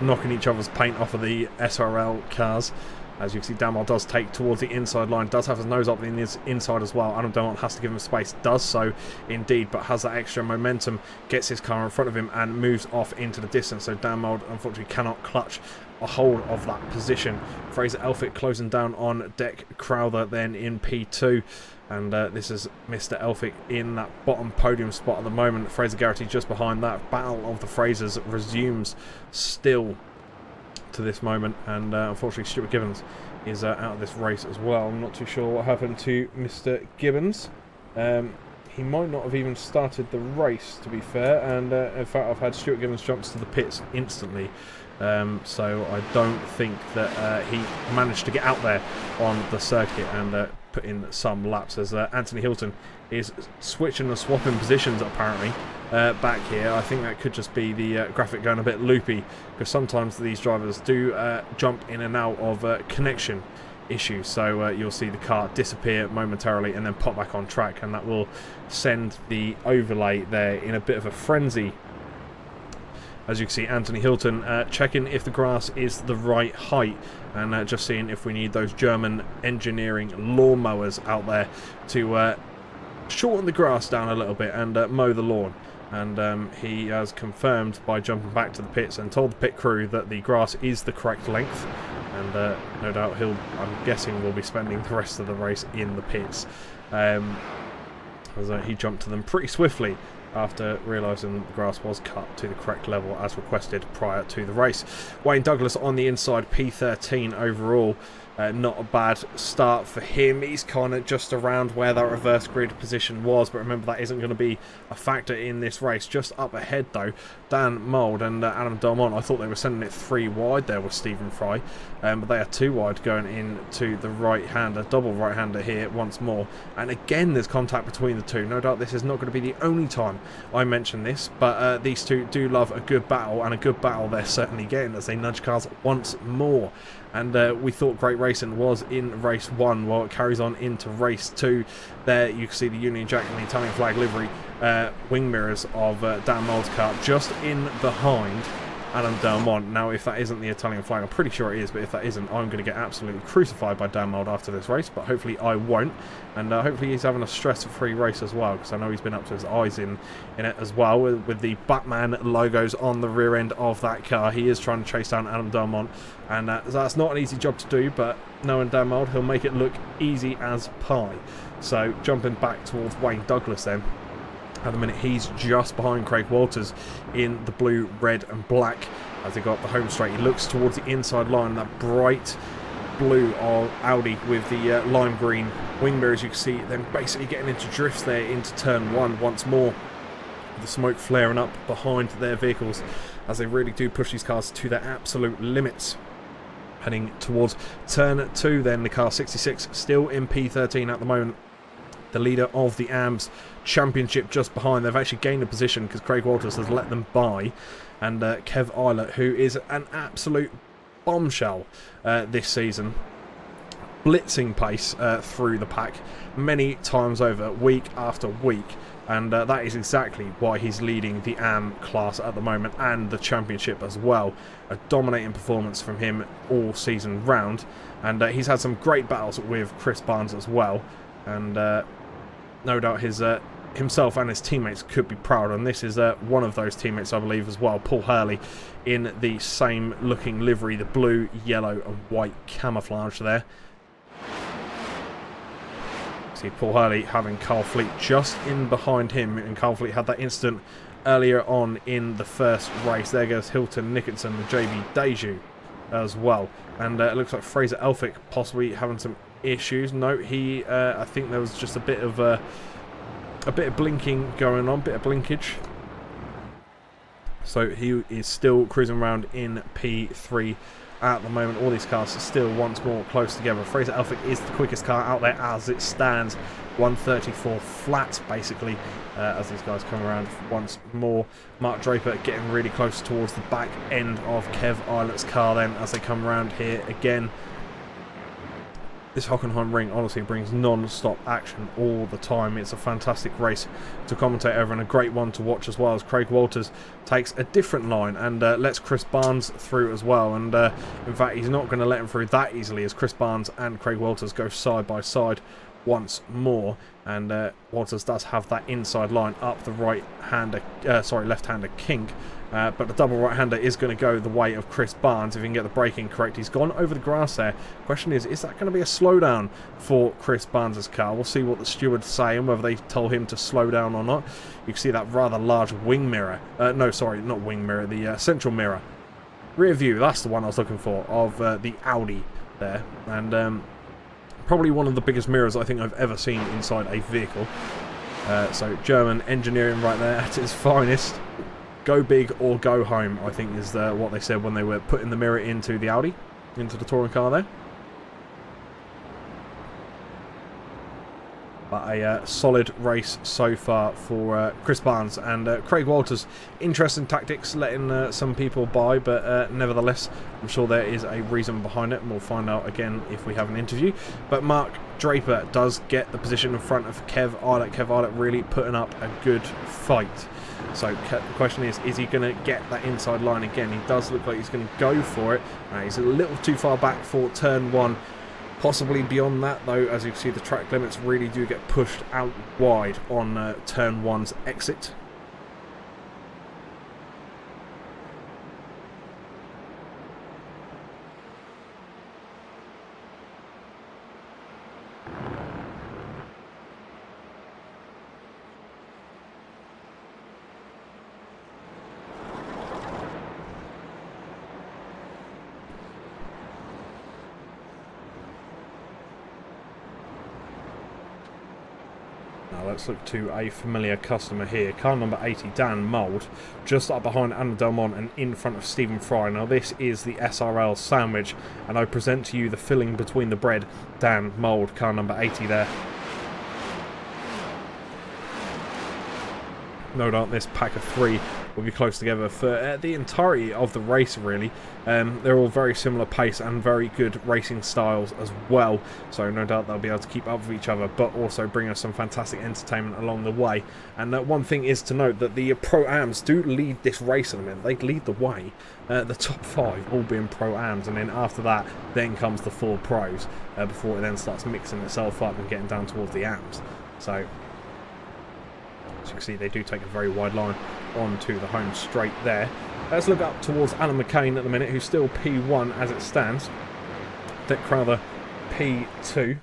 knocking each other's paint off of the SRL cars. As you can see, Dan Mould does take towards the inside line, does have his nose up in his inside as well. Adam Delmont has to give him space, does so indeed, but has that extra momentum, gets his car in front of him and moves off into the distance. So Dan Mould unfortunately cannot clutch a hold of that position. Fraser Elphick closing down on Deck Crowther then in P2, and this is Mr. Elphick in that bottom podium spot at the moment. Fraser Garrity just behind that. Battle of the Frasers resumes still to this moment, and unfortunately Stuart Gibbons is out of this race as well. I'm not too sure what happened to Mr. Gibbons. He might not have even started the race, to be fair, and in fact I've had Stuart Gibbons jumps to the pits instantly, so I don't think that he managed to get out there on the circuit and put in some laps, as Anthony Hilton is switching and swapping positions apparently back here. I think that could just be the graphic going a bit loopy, because sometimes these drivers do jump in and out of connection issues, so you'll see the car disappear momentarily and then pop back on track, and that will send the overlay there in a bit of a frenzy. As you can see, Anthony Hilton checking if the grass is the right height, and just seeing if we need those German engineering lawnmowers out there to shorten the grass down a little bit and mow the lawn. And he has confirmed by jumping back to the pits and told the pit crew that the grass is the correct length, and no doubt he'll, I'm guessing, will be spending the rest of the race in the pits, as he jumped to them pretty swiftly after realising the grass was cut to the correct level as requested prior to the race. Wayne Douglas on the inside, P13 overall. Not a bad start for him. He's kind of just around where that reverse grid position was, but remember that isn't going to be a factor in this race. Just up ahead though, Dan Mould and Adam Delmont, I thought they were sending it 3 wide there with Stephen Fry, but they are 2 wide going into the right-hander, double right-hander here once more. And again there's contact between the two. No doubt this is not going to be the only time I mention this, but these two do love a good battle, and a good battle they're certainly getting as they nudge cars once more. And we thought great racing was in race 1. Well, it carries on into race 2. There you can see the Union Jack and the Italian flag livery wing mirrors of Dan Mould's car just in behind Adam Delmont. Now, if that isn't the Italian flag, I'm pretty sure it is, but if that isn't, I'm going to get absolutely crucified by Dan Mould after this race, but hopefully I won't. And hopefully he's having a stress-free race as well, because I know he's been up to his eyes in it as well, with the Batman logos on the rear end of that car. He is trying to chase down Adam Delmont, and that's not an easy job to do, but knowing Dan Mould, he'll make it look easy as pie. So jumping back towards Wayne Douglas then. At the minute, he's just behind Craig Walters in the blue, red and black as they got the home straight. He looks towards the inside line, that bright blue of Audi with the lime green wing mirrors. You can see them basically getting into drifts there into turn 1 once more. The smoke flaring up behind their vehicles as they really do push these cars to their absolute limits. Heading towards turn 2 then, the car 66 still in P13 at the moment. The leader of the AMS Championship just behind. They've actually gained a position because Craig Walters has let them by. And Kev Eilert, who is an absolute bombshell this season, blitzing pace through the pack many times over, week after week. And that is exactly why he's leading the AM class at the moment and the championship as well. A dominating performance from him all season round. And he's had some great battles with Chris Barnes as well. And no doubt himself and his teammates could be proud. And this is one of those teammates, I believe, as well. Paul Hurley in the same looking livery, the blue, yellow and white camouflage there. See Paul Hurley having Carl Fleet just in behind him, and Carl Fleet had that incident earlier on in the first race. There goes Hilton Nicholson and JB Deju as well. And it looks like Fraser Elphick possibly having some issues. No, he I think there was just a bit of blinking going on, bit of blinkage. So he is still cruising around in P3 at the moment. All these cars are still once more close together. Fraser Elphick is the quickest car out there as it stands. 134 flat basically as these guys come around once more. Mark Draper getting really close towards the back end of Kev Eilert's car then as they come around here again. This Hockenheimring honestly brings non-stop action all the time. It's a fantastic race to commentate over and a great one to watch as well, as Craig Walters takes a different line and lets Chris Barnes through as well. And in fact, he's not going to let him through that easily as Chris Barnes and Craig Walters go side by side once more. And Walters does have that inside line up the left-hander kink. But the double right-hander is going to go the way of Chris Barnes if he can get the braking correct. He's gone over the grass there. Question is that going to be a slowdown for Chris Barnes' car? We'll see what the stewards say and whether they told him to slow down or not. You can see that rather large wing mirror. No, sorry, not wing mirror, the central mirror. Rear view, that's the one I was looking for, of the Audi there. And probably one of the biggest mirrors I think I've ever seen inside a vehicle. So German engineering right there at its finest. Go big or go home, I think is what they said when they were putting the mirror into the Audi, into the touring car there. But a solid race so far for Chris Barnes and Craig Walters. Interesting tactics, letting some people by, but nevertheless, I'm sure there is a reason behind it, and we'll find out again if we have an interview. But Mark Draper does get the position in front of Kev Eilert. Kev Eilert really putting up a good fight. So the question is he going to get that inside line again? He does look like he's going to go for it. He's a little too far back for turn 1. Possibly beyond that though, as you can see the track limits really do get pushed out wide on turn 1's exit. let's look to a familiar customer here. Car number 80, Dan Mould, just up behind Anna Delmont and in front of Stephen Fry. Now this is the SRL sandwich, and I present to you the filling between the bread. Dan Mould, car number 80 there. No doubt this pack of three will be close together for the entirety of the race, really. They're all very similar pace and very good racing styles as well, so no doubt they'll be able to keep up with each other, but also bring us some fantastic entertainment along the way. And one thing is to note that the Pro-Ams do lead this race at the minute. They lead the way, the top five all being Pro-Ams, and then after that then comes the four Pros, before it then starts mixing itself up and getting down towards the Ams. So as you can see, they do take a very wide line onto the home straight there. Let's look up towards Alan McCain at the minute, who's still P1 as it stands. Dick Crowther, P2.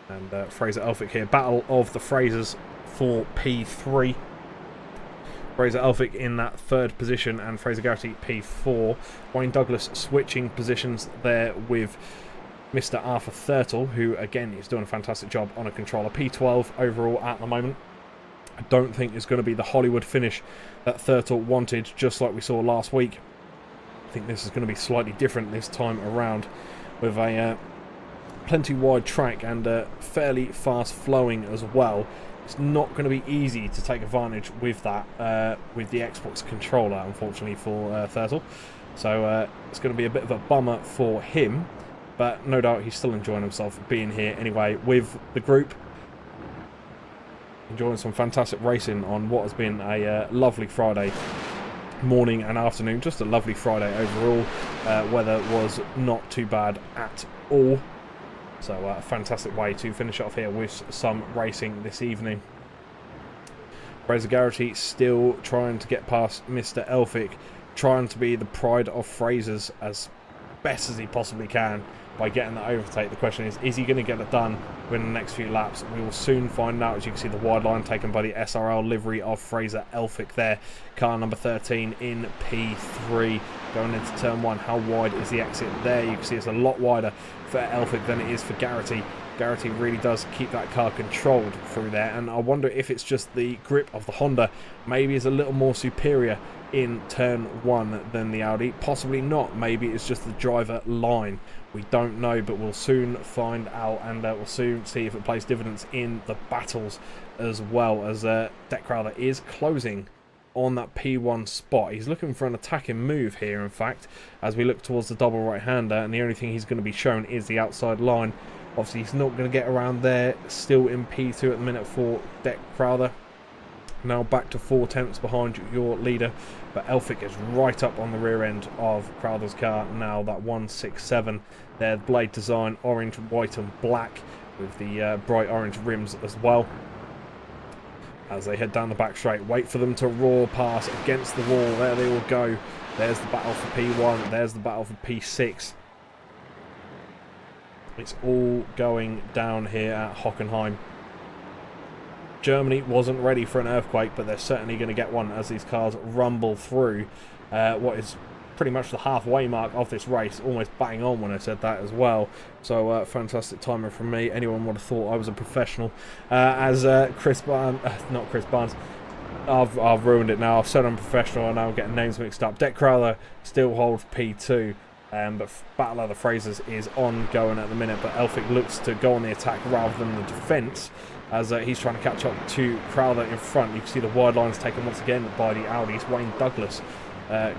And Fraser Elphick here. Battle of the Frasers for P3. Fraser Elphick in that third position and Fraser Garrity P4. Wayne Douglas switching positions there with Mr. Arthur Thurtle, who again is doing a fantastic job on a controller. P12 overall at the moment. I don't think it's going to be the Hollywood finish that Thurtle wanted, just like we saw last week. I think this is going to be slightly different this time around, with a plenty wide track and fairly fast flowing as well. It's not going to be easy to take advantage with that, with the Xbox controller, unfortunately for Thurtle. So it's going to be a bit of a bummer for him. But no doubt he's still enjoying himself being here anyway with the group. Enjoying some fantastic racing on what has been a lovely Friday morning and afternoon. Just a lovely Friday overall. Weather was not too bad at all. So a fantastic way to finish off here with some racing this evening. Fraser Garrity still trying to get past Mr. Elphick. Trying to be the pride of Fraser's as best as he possibly can by getting that overtake. The question is he going to get it done within the next few laps? We will soon find out. As you can see, the wide line taken by the SRL livery of Fraser Elphick there. Car number 13 in P3 going into turn 1. How wide is the exit there? You can see it's a lot wider for Elphick than it is for Garrity. Garrity really does keep that car controlled through there, and I wonder if it's just the grip of the Honda maybe is a little more superior in turn 1 than the Audi. Possibly not. Maybe it's just the driver line. We don't know, but we'll soon find out, and we'll soon see if it plays dividends in the battles as well, as Dick Crowther is closing on that P1 spot. He's looking for an attacking move here, in fact, as we look towards the double right-hander, and the only thing he's going to be shown is the outside line. Obviously, he's not going to get around there. Still in P2 at the minute for Dick Crowther. Now back to 4 tenths behind your leader, but Elphick is right up on the rear end of Crowther's car now. That 167 there, blade design, orange, white and black with the bright orange rims as well. As they head down the back straight, wait for them to roar past against the wall. There they all go. There's the battle for P1, there's the battle for P6. It's all going down here at Hockenheim. Germany wasn't ready for an earthquake, but they're certainly going to get one as these cars rumble through what is pretty much the halfway mark of this race. Almost bang on when I said that as well. So fantastic timing from me. Anyone would have thought I was a professional. As Chris Barnes, not Chris Barnes, I've ruined it now. I've said I'm professional and now I'm getting names mixed up. Dick Crowther still holds P2. But Battle of the Frasers is ongoing at the minute, but Elphick looks to go on the attack rather than the defence, as he's trying to catch up to Crowther in front. You can see the wide lines taken once again by the Audis. Wayne Douglas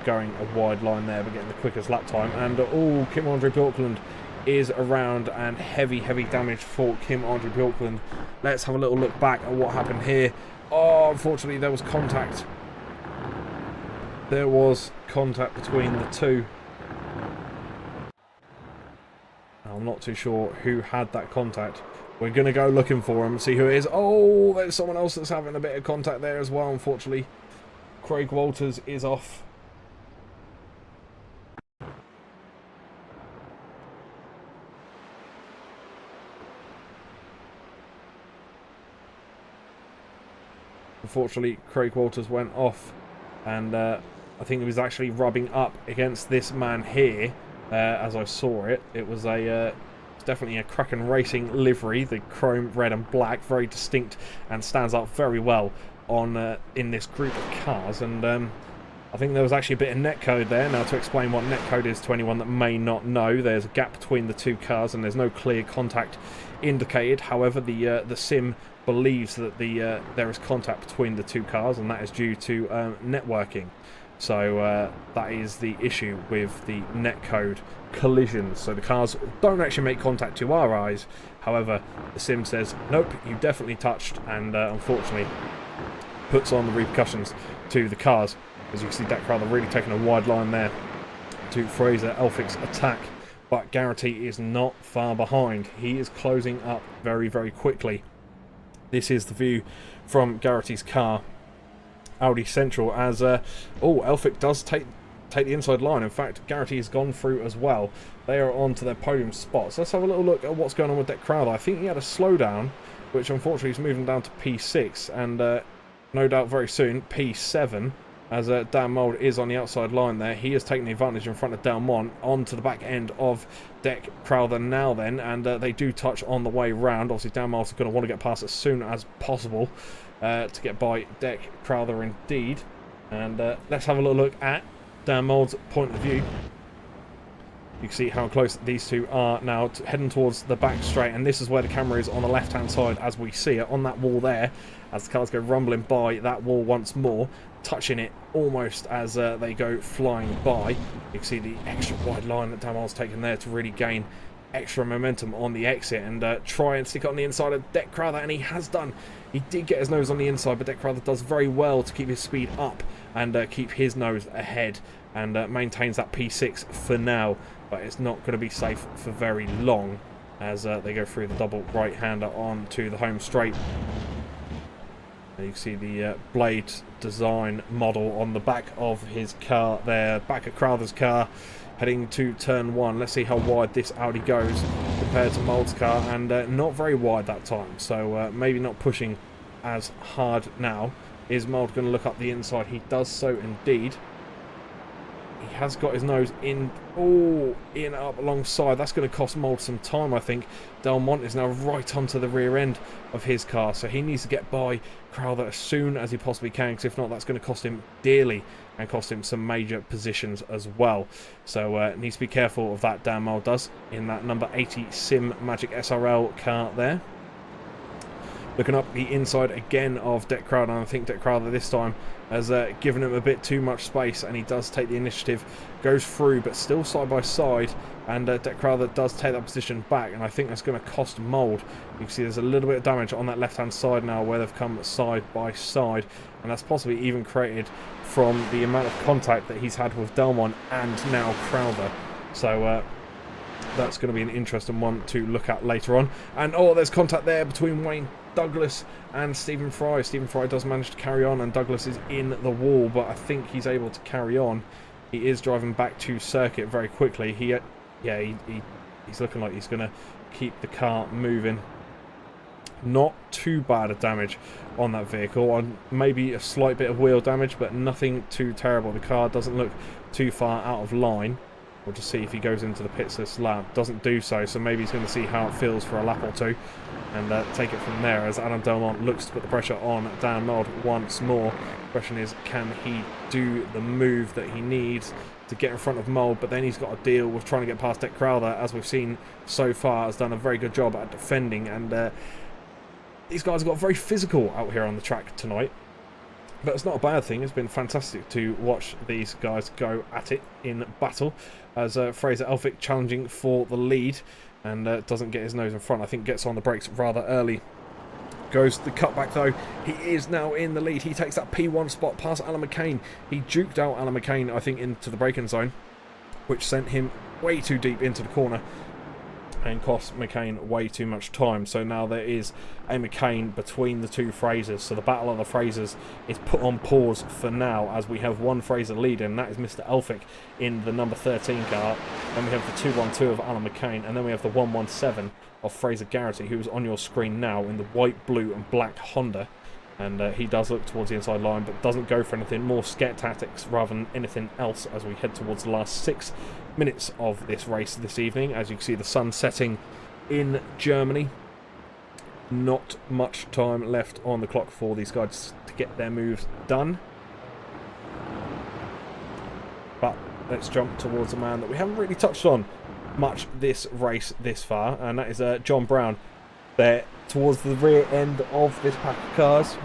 going a wide line there, but getting the quickest lap time. And Kim Andre Bjorklund is around, and heavy damage for Kim Andre Bjorklund. Let's have a little look back at what happened here. Oh, unfortunately there was contact. There was contact between the two. I'm not too sure who had that contact. We're going to go looking for him, see who it is. Oh, there's someone else that's having a bit of contact there as well, unfortunately. Craig Walters is off. Unfortunately, Craig Walters went off, and I think he was actually rubbing up against this man here. As I saw it, it was a It's definitely a Kraken Racing livery, the chrome, red and black, very distinct and stands out very well on in this group of cars. And I think there was actually a bit of netcode there. Now, to explain what netcode is to anyone that may not know, there's a gap between the two cars and there's no clear contact indicated. However, the sim believes that there is contact between the two cars, and that is due to networking. So that is the issue with the netcode collisions. So the cars don't actually make contact to our eyes. However, the sim says, nope, you definitely touched, and unfortunately puts on the repercussions to the cars. As you can see, Deck Crowther really taking a wide line there to Fraser Elphic's attack. But Garrity is not far behind. He is closing up very, very quickly. This is the view from Garrity's car, Audi Central, as Elphick does take the inside line. In fact, Garrity has gone through as well. They are on to their podium spots. Let's have a little look at what's going on with Deck Crowther. I think he had a slowdown, which unfortunately is moving down to P6, and no doubt very soon P7. As Dan Mould is on the outside line there. He has taken the advantage in front of Delmont onto the back end of Deck Crowther now then, and they do touch on the way round. Obviously, Dan Mould's going to want to get past as soon as possible to get by Deck Crowther indeed. And let's have a little look at Dan Mould's point of view. You can see how close these two are now, heading towards the back straight, and this is where the camera is on the left-hand side as we see it, on that wall there, as the cars go rumbling by that wall once more, touching it almost as they go flying by. You can see the extra wide line that Damal's taken there to really gain extra momentum on the exit and try and stick it on the inside of Deck Crowther, and he has done. He did get his nose on the inside, but Deck Crowther does very well to keep his speed up and keep his nose ahead, and maintains that P6 for now. But it's not going to be safe for very long as they go through the double right-hander onto the home straight. And you can see the blade design model on the back of his car there, back of Crowther's car, heading to turn 1. Let's see how wide this Audi goes compared to Mould's car, and not very wide that time, so maybe not pushing as hard now. Is Mould going to look up the inside? He does so indeed. He has got his nose in, up alongside. That's going to cost Mould some time, I think. Delmont is now right onto the rear end of his car, so he needs to get by Crowther as soon as he possibly can, because if not, that's going to cost him dearly and cost him some major positions as well. So needs to be careful of that, Dan Mould does, in that number 80 Sim Magic SRL car there. Looking up the inside again of Deck Crowther, and I think Deck Crowther this time has given him a bit too much space, and he does take the initiative, goes through, but still side by side, and Deck Crowther does take that position back, and I think that's going to cost Mould. You can see there's a little bit of damage on that left-hand side now where they've come side by side, and that's possibly even created from the amount of contact that he's had with Delmont and now Crowther. So that's going to be an interesting one to look at later on. And there's contact there between Wayne Douglas and Stephen Fry. Stephen Fry does manage to carry on, and Douglas is in the wall, but I think he's able to carry on. He is driving back to circuit very quickly. He's looking like he's going to keep the car moving. Not too bad of damage on that vehicle, on maybe a slight bit of wheel damage, but nothing too terrible. The car doesn't look too far out of line. We'll just see if he goes into the pits this lap. Doesn't do so, so maybe he's going to see how it feels for a lap or two and take it from there as Adam Delmont looks to put the pressure on Dan Mould once more. The question is, can he do the move that he needs to get in front of Mould? But then he's got to deal with trying to get past Deck Crowther, as we've seen so far, has done a very good job at defending, and these guys have got very physical out here on the track tonight. But it's not a bad thing. It's been fantastic to watch these guys go at it in battle, as Fraser Elphick challenging for the lead, and doesn't get his nose in front. I think gets on the brakes rather early. Goes the cutback though. He is now in the lead. He takes that P1 spot past Alan McCain. He juked out Alan McCain, I think, into the braking zone, which sent him way too deep into the corner and cost McCain way too much time. So now there is a McCain between the two Frasers. So the battle of the Frasers is put on pause for now, as we have one Fraser lead, and that is Mr. Elphick in the number 13 car. Then we have the 212 of Alan McCain, and then we have the 117 of Fraser Garrity, who is on your screen now in the white, blue and black Honda. And he does look towards the inside line, but doesn't go for anything, more scat tactics rather than anything else, as we head towards the last 6 minutes of this race this evening. As you can see, the sun setting in Germany. Not much time left on the clock for these guys to get their moves done. But let's jump towards a man that we haven't really touched on much this race this far, and that is John Brown. There towards the rear end of this pack of cars.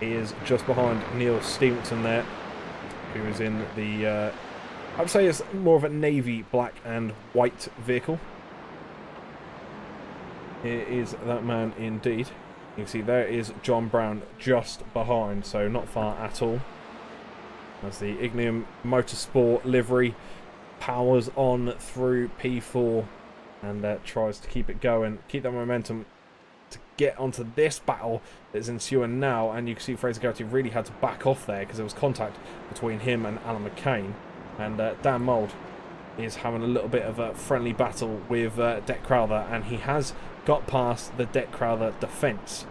He is just behind Neil Stevenson there, who is in the, I would say it's more of a navy black and white vehicle. Here is that man indeed. You can see there is John Brown just behind, so not far at all. As the Ignium Motorsport livery powers on through P4 and tries to keep it going, keep that momentum to get onto this battle that's ensuing now. And you can see Fraser Garrity really had to back off there because there was contact between him and Alan McCain. And Dan Mould is having a little bit of a friendly battle with Det Crowther, and he has got past the Det Crowther defence.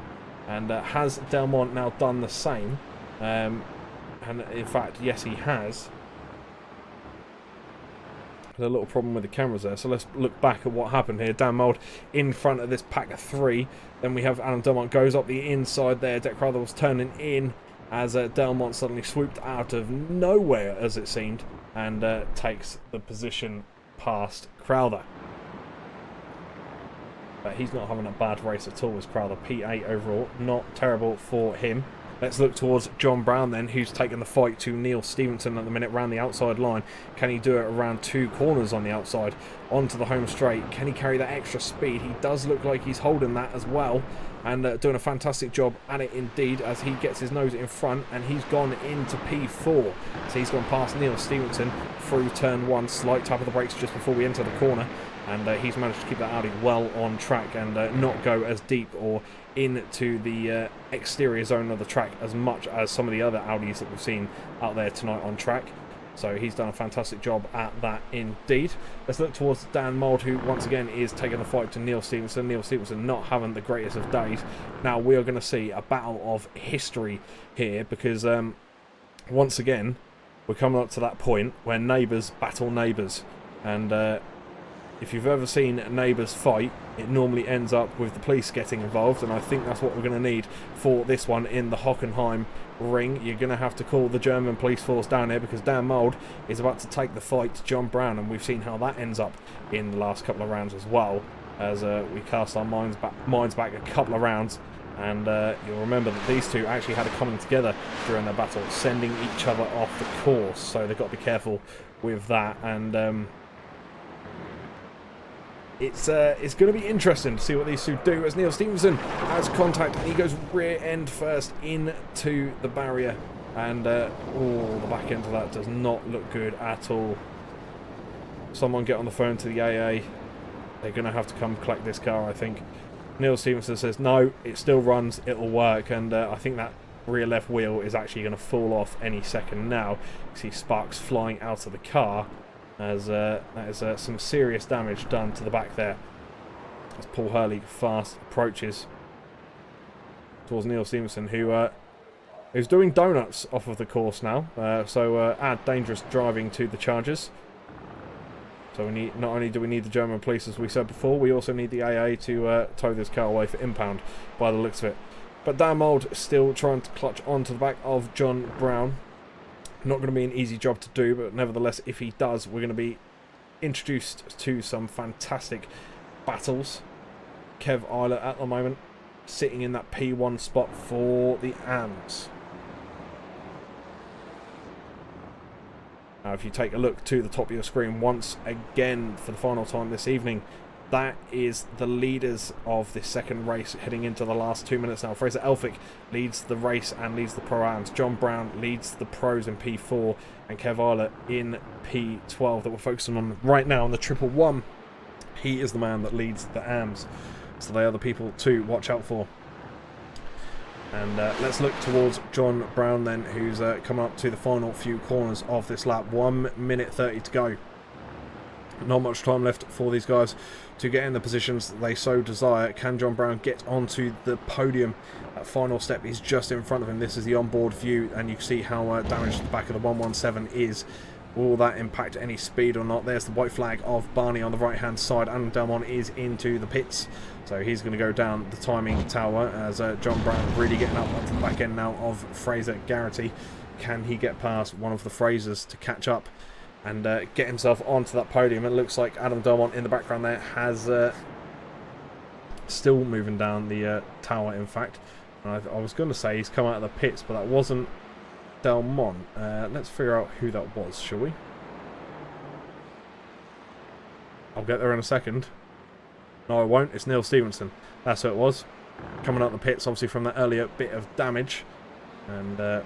And has Delmont now done the same? And in fact, yes, he has. There's a little problem with the cameras there, so let's look back at what happened here. Dan Mould in front of this pack of three. Then we have Alan Delmont goes up the inside there. Det Crowther was turning in as Delmont suddenly swooped out of nowhere, as it seemed, and takes the position past Crowther. But he's not having a bad race at all as Crowther. P8 overall, not terrible for him. Let's look towards John Brown then, who's taken the fight to Neil Stevenson at the minute around the outside line. Can he do it around two corners on the outside onto the home straight? Can he carry that extra speed? He does look like he's holding that as well, and doing a fantastic job at it indeed as he gets his nose in front, and he's gone into P4. So he's gone past Neil Stevenson through turn one, slight tap of the brakes just before we enter the corner, and he's managed to keep that Audi well on track and not go as deep or into the exterior zone of the track as much as some of the other Audis that we've seen out there tonight on track. So he's done a fantastic job at that indeed. Let's look towards Dan Mould, who once again is taking the fight to Neil Stevenson. Neil Stevenson not having the greatest of days. Now we are going to see a battle of history here, because once again we're coming up to that point where neighbours battle neighbours, and if you've ever seen neighbours fight, it normally ends up with the police getting involved, and I think that's what we're going to need for this one in the Hockenheimring. You're going to have to call the German police force down here, because Dan Mould is about to take the fight to John Brown, and we've seen how that ends up in the last couple of rounds as well, as we cast our minds back a couple of rounds, and you'll remember that these two actually had a coming together during their battle, sending each other off the course, so they've got to be careful with that. And it's going to be interesting to see what these two do, as Neil Stevenson has contact and he goes rear end first into the barrier, and the back end of that does not look good at all. Someone get on the phone to the AA. They're going to have to come collect this car, I think. Neil Stevenson says no, it still runs, it'll work, and I think that rear left wheel is actually going to fall off any second now. You see sparks flying out of the car, as that is some serious damage done to the back there, as Paul Hurley fast approaches towards Neil Stevenson, who's doing donuts off of the course now, so add dangerous driving to the charges. So we need, not only do we need the German police, as we said before, we also need the AA to tow this car away for impound by the looks of it. But Dan Mould still trying to clutch onto the back of John Brown. Not going to be an easy job to do, but nevertheless, if he does, we're going to be introduced to some fantastic battles. Kev Eilert at the moment sitting in that P1 spot for the AMS. Now, if you take a look to the top of your screen once again for the final time this evening, that is the leaders of this second race heading into the last 2 minutes now. Fraser Elphick leads the race and leads the Pro-Ams. John Brown leads the Pros in P4, and Kev Eilert in P12 that we're focusing on right now on the 111. He is the man that leads the AMS. So they are the people to watch out for. And let's look towards John Brown then, who's come up to the final few corners of this lap. 1 minute 30 to go. Not much time left for these guys to get in the positions that they so desire. Can John Brown get onto the podium? That final step is just in front of him. This is the onboard view, and you can see how damaged the back of the 117 is. Will that impact any speed or not? There's the white flag of Barney on the right-hand side. Adam Delmont is into the pits, so he's going to go down the timing tower as John Brown really getting up onto the back end now of Fraser Garrity. Can he get past one of the Frasers to catch up and get himself onto that podium? It looks like Adam Delmont in the background there has still moving down the tower, in fact. I was going to say he's come out of the pits, but that wasn't Delmont. Let's figure out who that was, shall we? I'll get there in a second. No, I won't. It's Neil Stevenson. That's who it was. Coming out the pits, obviously, from that earlier bit of damage. And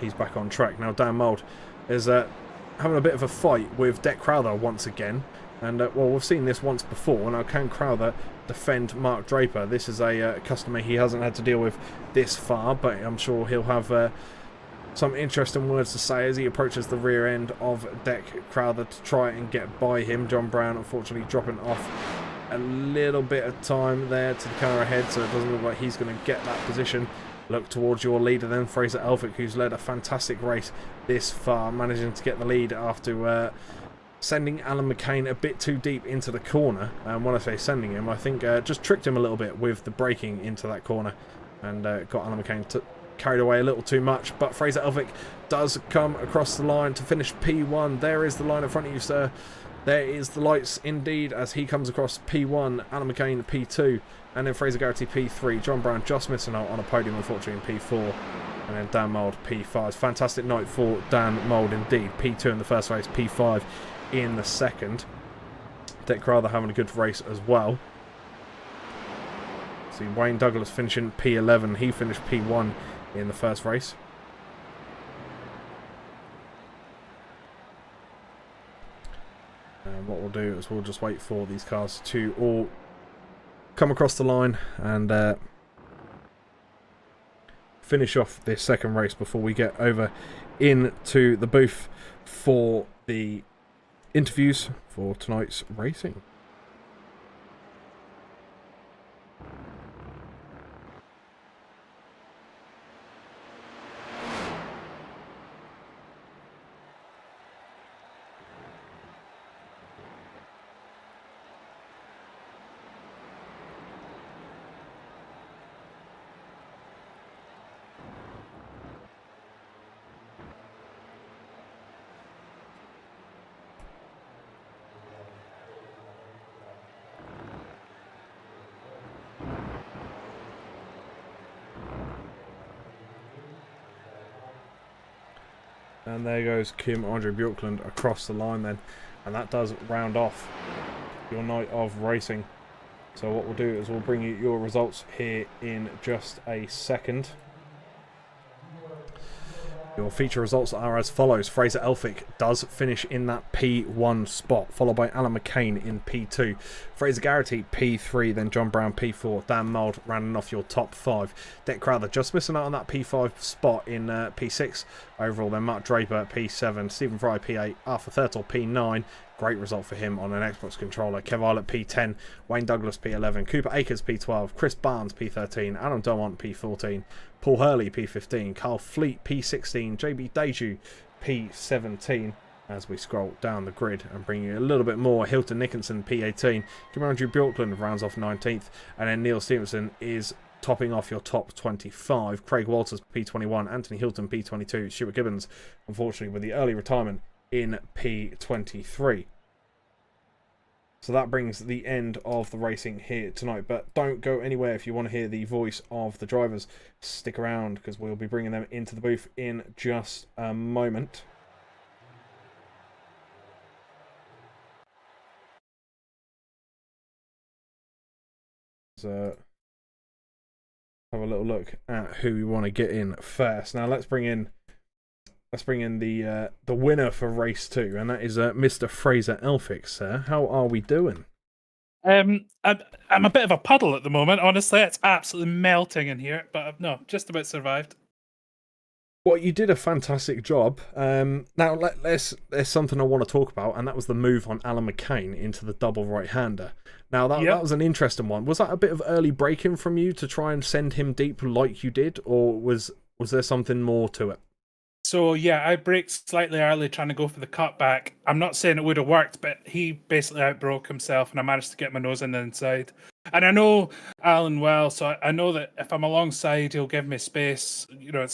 he's back on track. Now, Dan Mould is having a bit of a fight with Deck Crowther once again. And, well, we've seen this once before. Now, can Crowther defend Mark Draper? This is a customer he hasn't had to deal with this far, but I'm sure he'll have some interesting words to say as he approaches the rear end of Deck Crowther to try and get by him. John Brown, unfortunately, dropping off a little bit of time there to the car ahead, so it doesn't look like he's going to get that position. Look towards your leader then, Fraser Elphick, who's led a fantastic race this far, managing to get the lead after sending Alan McCain a bit too deep into the corner. And when I say sending him, I think just tricked him a little bit with the braking into that corner and got Alan McCain carried away a little too much. But Fraser Elphick does come across the line to finish P1. There is the line in front of you, sir. There is the lights indeed as he comes across P1, Alan McCain P2, and then Fraser Garrity P3. John Brown just missing out on a podium, unfortunately, in P4. And then Dan Mould P5. Fantastic night for Dan Mould indeed. P2 in the first race, P5 in the second. Deck Crowther having a good race as well. See Wayne Douglas finishing P11. He finished P1 in the first race. And what we'll do is we'll just wait for these cars to all come across the line and finish off this second race before we get over into the booth for the interviews for tonight's racing. And there goes Kim Andre Bjorklund across the line then. And that does round off your night of racing. So what we'll do is we'll bring you your results here in just a second. Your feature results are as follows. Fraser Elphick does finish in that P1 spot, followed by Alan McCain in P2. Fraser Garrity P3, then John Brown P4. Dan Mould rounding off your top 5. Deck Crowther just missing out on that P5 spot in P6 overall. Then Mark Draper P7, Stephen Fry P8, Arthur Thurtle P9. Great result for him on an Xbox controller. Kev Eilert P10, Wayne Douglas P11, Cooper Akers P12, Chris Barnes P13, Adam Delmont P14, Paul Hurley P15, Carl Fleet P16, JB Deju P17. As we scroll down the grid and bring you a little bit more, Hilton Nickinson P18, Kim Andrew Bjorklund rounds off 19th, and then Neil Stevenson is topping off your top 25. Craig Walters P21, Anthony Hilton P22, Stuart Gibbons unfortunately with the early retirement in P23. So that brings the end of the racing here tonight. But don't go anywhere if you want to hear the voice of the drivers. Stick around because we'll be bringing them into the booth in just a moment. So have a little look at who we want to get in first. Now let's bring in the winner for race 2, and that is Mr. Fraser Elphick, sir. How are we doing? I'm a bit of a puddle at the moment, honestly. It's absolutely melting in here, but no, just about survived. Well, you did a fantastic job. Now, there's something I want to talk about, and that was the move on Alan McCain into the double right-hander. Now, that was an interesting one. Was that a bit of early braking from you to try and send him deep like you did, or was there something more to it? So yeah, I braked slightly early trying to go for the cutback. I'm not saying it would have worked, but he basically outbroke himself, and I managed to get my nose in the inside. And I know Alan well, so I know that if I'm alongside, he'll give me space. You know,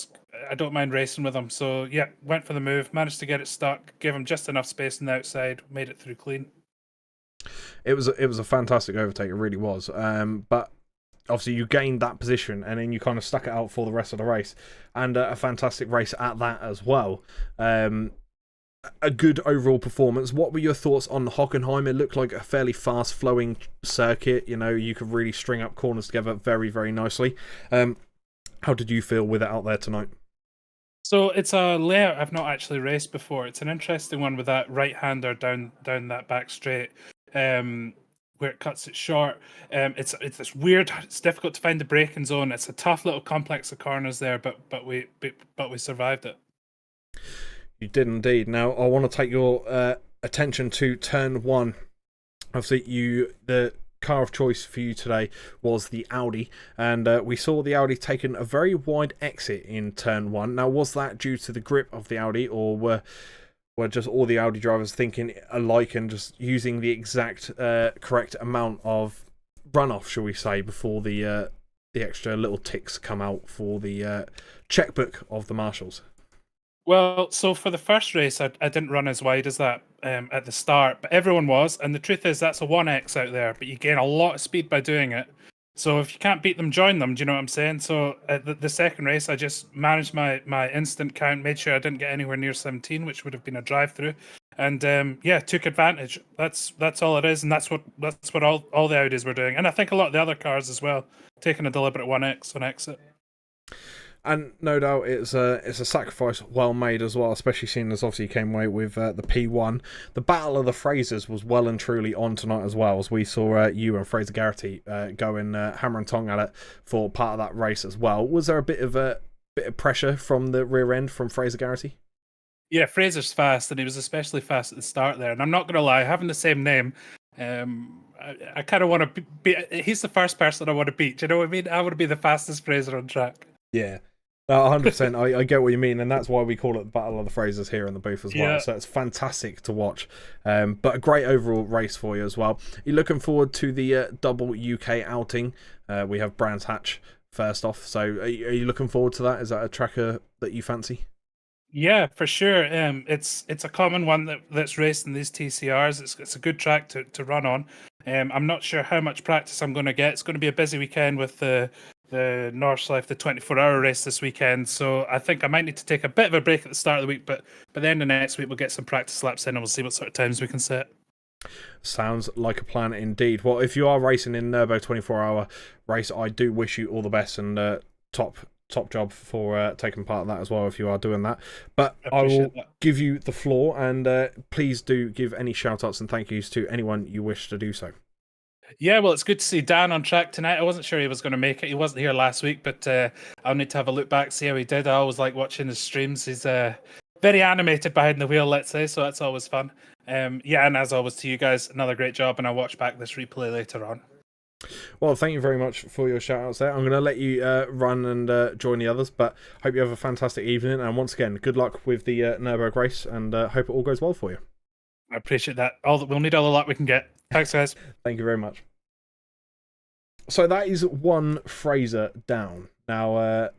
I don't mind racing with him. So yeah, went for the move, managed to get it stuck, gave him just enough space on the outside, made it through clean. It was a fantastic overtake. It really was. But obviously you gained that position and then you kind of stuck it out for the rest of the race, and a fantastic race at that as well. A good overall performance. What were your thoughts on Hockenheim? It looked like a fairly fast flowing circuit. You know, you could really string up corners together very, very nicely. How did you feel with it out there tonight? So it's a layout I've not actually raced before. It's an interesting one with that right-hander down that back straight, where it cuts it short. It's this weird. It's difficult to find the braking zone. It's a tough little complex of corners there, but we survived it. You did indeed. Now I want to take your attention to turn one. Obviously, the car of choice for you today was the Audi, and we saw the Audi taking a very wide exit in turn one. Now, was that due to the grip of the Audi, or were just all the Audi drivers thinking alike and just using the exact correct amount of runoff, shall we say, before the extra little ticks come out for the checkbook of the marshals? Well, so for the first race, I didn't run as wide as that at the start, but everyone was. And the truth is, that's a 1x out there, but you gain a lot of speed by doing it. So if you can't beat them, join them. Do you know what I'm saying? So at the second race, I just managed my instant count, made sure I didn't get anywhere near 17, which would have been a drive-through. And yeah, took advantage. That's all it is, and that's what all the Audis were doing. And I think a lot of the other cars as well, taking a deliberate 1x on exit. And no doubt it's a sacrifice well made as well, especially seeing as obviously you came away with the P1. The Battle of the Frasers was well and truly on tonight as well, as we saw you and Fraser Garrity going hammer and tong at it for part of that race as well. Was there a bit of pressure from the rear end from Fraser Garrity? Yeah, Fraser's fast, and he was especially fast at the start there. And I'm not going to lie, having the same name, I kind of want to be. He's the first person I want to beat. Do you know what I mean? I want to be the fastest Fraser on track. Yeah. 100%. I get what you mean, and that's why we call it the Battle of the Frasers here in the booth as well. Yeah. So it's fantastic to watch. But a great overall race for you as well. You're looking forward to the double UK outing. We have Brands Hatch first off. So are you looking forward to that? Is that a tracker that you fancy? Yeah, for sure. It's a common one that's raced in these TCRs. It's a good track to run on. I'm not sure how much practice I'm going to get. It's going to be a busy weekend with the Northlife, the 24-hour race this weekend. So I think I might need to take a bit of a break at the start of the week, but by the end of next week we'll get some practice laps in and we'll see what sort of times we can set. Sounds like a plan indeed. Well, if you are racing in Nurbo 24-hour race, I do wish you all the best and top job for taking part in that as well if you are doing that. But I will give you the floor, and please do give any shout outs and thank yous to anyone you wish to do so. Yeah, well, it's good to see Dan on track tonight. I wasn't sure he was going to make it. He wasn't here last week, but I'll need to have a look back, see how he did. I always like watching his streams. He's very animated behind the wheel, let's say, so that's always fun. Yeah, and as always to you guys, another great job, and I'll watch back this replay later on. Well, thank you very much for your shout outs there. I'm going to let you run and join the others, but hope you have a fantastic evening. And once again, good luck with the Nürburgring race, and hope it all goes well for you. I appreciate that. We'll need all the luck we can get. Thanks, guys. Thank you very much. So that is one Fraser down. Now,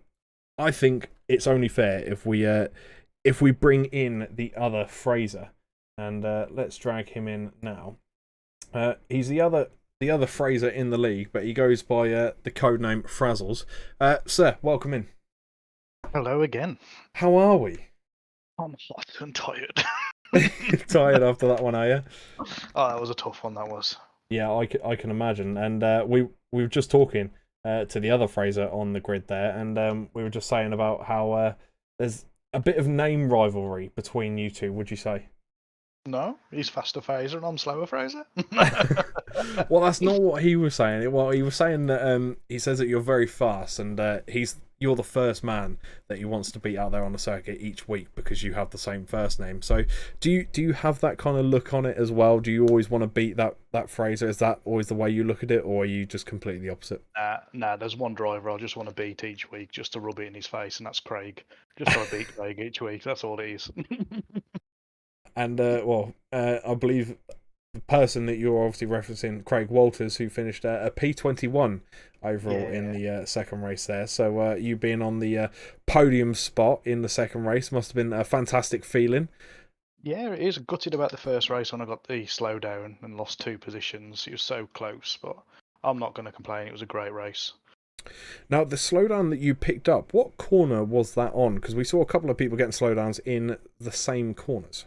I think it's only fair if we bring in the other Fraser, and let's drag him in now. He's the other Fraser in the league, but he goes by the codename Frazzles. Sir, welcome in. Hello again. How are we? I'm hot and tired. Tired after that one, are you? Oh, that was a tough one, that was. Yeah, I can imagine. And we were just talking to the other Fraser on the grid there, and we were just saying about how there's a bit of name rivalry between you two, would you say? No, he's faster Fraser and I'm slower Fraser. Well, that's not what he was saying. Well, he was saying that he says that you're very fast, and you're the first man that he wants to beat out there on the circuit each week because you have the same first name. So, do you have that kind of look on it as well? Do you always want to beat that Fraser? Is that always the way you look at it, or are you just completely the opposite? Nah, there's one driver I just want to beat each week just to rub it in his face, and that's Craig. Just try to beat Craig each week. That's all it is. And I believe the person that you're obviously referencing, Craig Walters, who finished a P21 overall in the second race there. So you being on the podium spot in the second race must have been a fantastic feeling. Yeah, it is. Gutted about the first race when I got the slowdown and lost 2 positions. It was so close, but I'm not going to complain. It was a great race. Now, the slowdown that you picked up, what corner was that on? Because we saw a couple of people getting slowdowns in the same corners.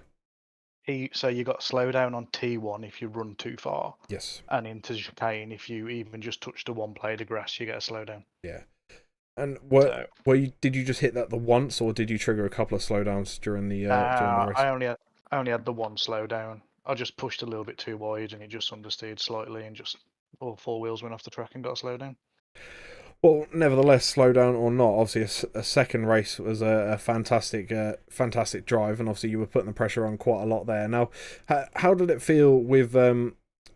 So you got slowdown on T1 if you run too far. Yes. And into chicane, if you even just touch the one blade of grass, you get a slowdown. Yeah. And did you just hit that the once, or did you trigger a couple of slowdowns during the race? I only had the one slowdown. I just pushed a little bit too wide, and it just understeered slightly, and just all 4 wheels went off the track and got a slowdown. Well, nevertheless, slowdown or not, obviously a second race was a fantastic drive, and obviously you were putting the pressure on quite a lot there. Now, how did it feel with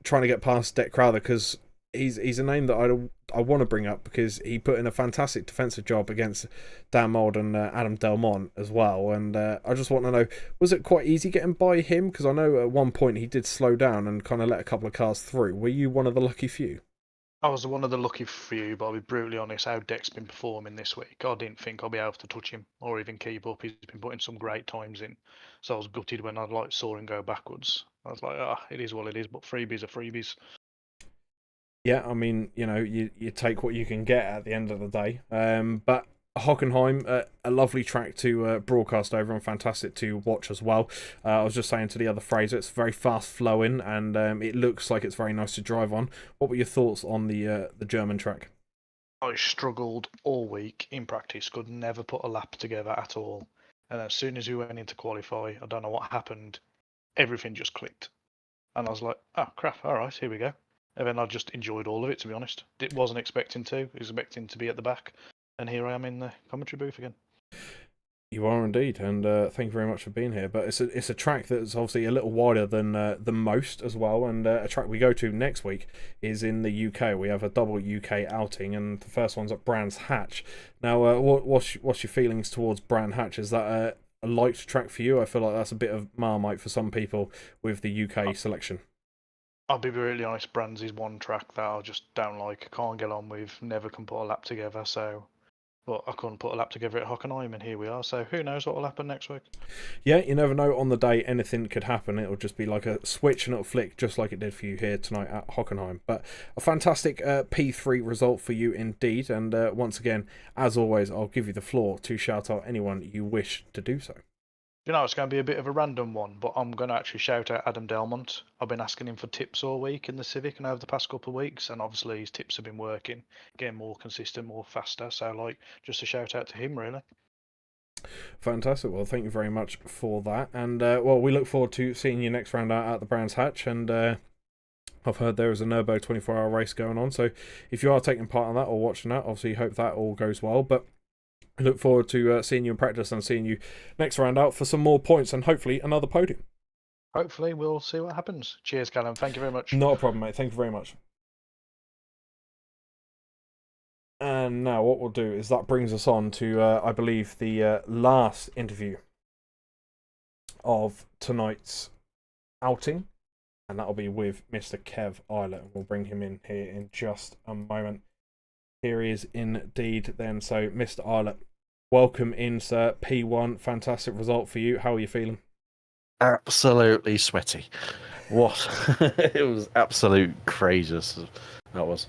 trying to get past Deck Crowther? Because he's a name that I want to bring up because he put in a fantastic defensive job against Dan Mould and Adam Delmont as well. And I just want to know, was it quite easy getting by him? Because I know at one point he did slow down and kind of let a couple of cars through. Were you one of the lucky few? I was one of the lucky few, but I'll be brutally honest, how Deck's been performing this week, I didn't think I'll be able to touch him or even keep up. He's been putting some great times in. So I was gutted when I saw him go backwards. I was like, it is what it is, but freebies are freebies. Yeah, I mean, you take what you can get at the end of the day. But Hockenheim, a lovely track to broadcast over and fantastic to watch as well. I was just saying to the other Fraser, it's very fast flowing and it looks like it's very nice to drive on. What were your thoughts on the German track? I struggled all week in practice, could never put a lap together at all. And as soon as we went into qualify, I don't know what happened, everything just clicked. And I was like, oh crap, all right, here we go. And then I just enjoyed all of it, to be honest. Wasn't expecting to. I was expecting to be at the back. And here I am in the commentary booth again. You are indeed, and thank you very much for being here. But it's a track that's obviously a little wider than most as well, and a track we go to next week is in the UK. We have a double UK outing, and the first one's at Brands Hatch. Now, what's your feelings towards Brands Hatch? Is that a liked track for you? I feel like that's a bit of Marmite for some people with the UK selection. I'll be really honest, Brands is one track that I just don't like. I can't get on with, never can put a lap together, so... But I couldn't put a lap together at Hockenheim, and here we are. So who knows what will happen next week? Yeah, you never know. On the day, anything could happen. It'll just be like a switch and it'll flick, just like it did for you here tonight at Hockenheim. But a fantastic P3 result for you indeed. And once again, as always, I'll give you the floor to shout out anyone you wish to do so. It's going to be a bit of a random one, but I'm going to actually shout out Adam Delmont. I've been asking him for tips all week in the Civic and over the past couple of weeks, and obviously his tips have been working, getting more consistent, more faster. So, just a shout out to him, really. Fantastic. Well, thank you very much for that. And, we look forward to seeing you next round out at the Brands Hatch. And I've heard there is a Nurbo 24-hour race going on. So if you are taking part in that or watching that, obviously hope that all goes well. But I look forward to seeing you in practice and seeing you next round out for some more points and hopefully another podium. Hopefully, we'll see what happens. Cheers, Callum. Thank you very much. Not a problem, mate. Thank you very much. And now what we'll do is that brings us on to, I believe, the last interview of tonight's outing. And that'll be with Mr. Kev Eilert. We'll bring him in here in just a moment. Here he is indeed then. So, Mr. Eilert, welcome in, sir. P1, fantastic result for you. How are you feeling? Absolutely sweaty. What? It was absolute craziness. That was.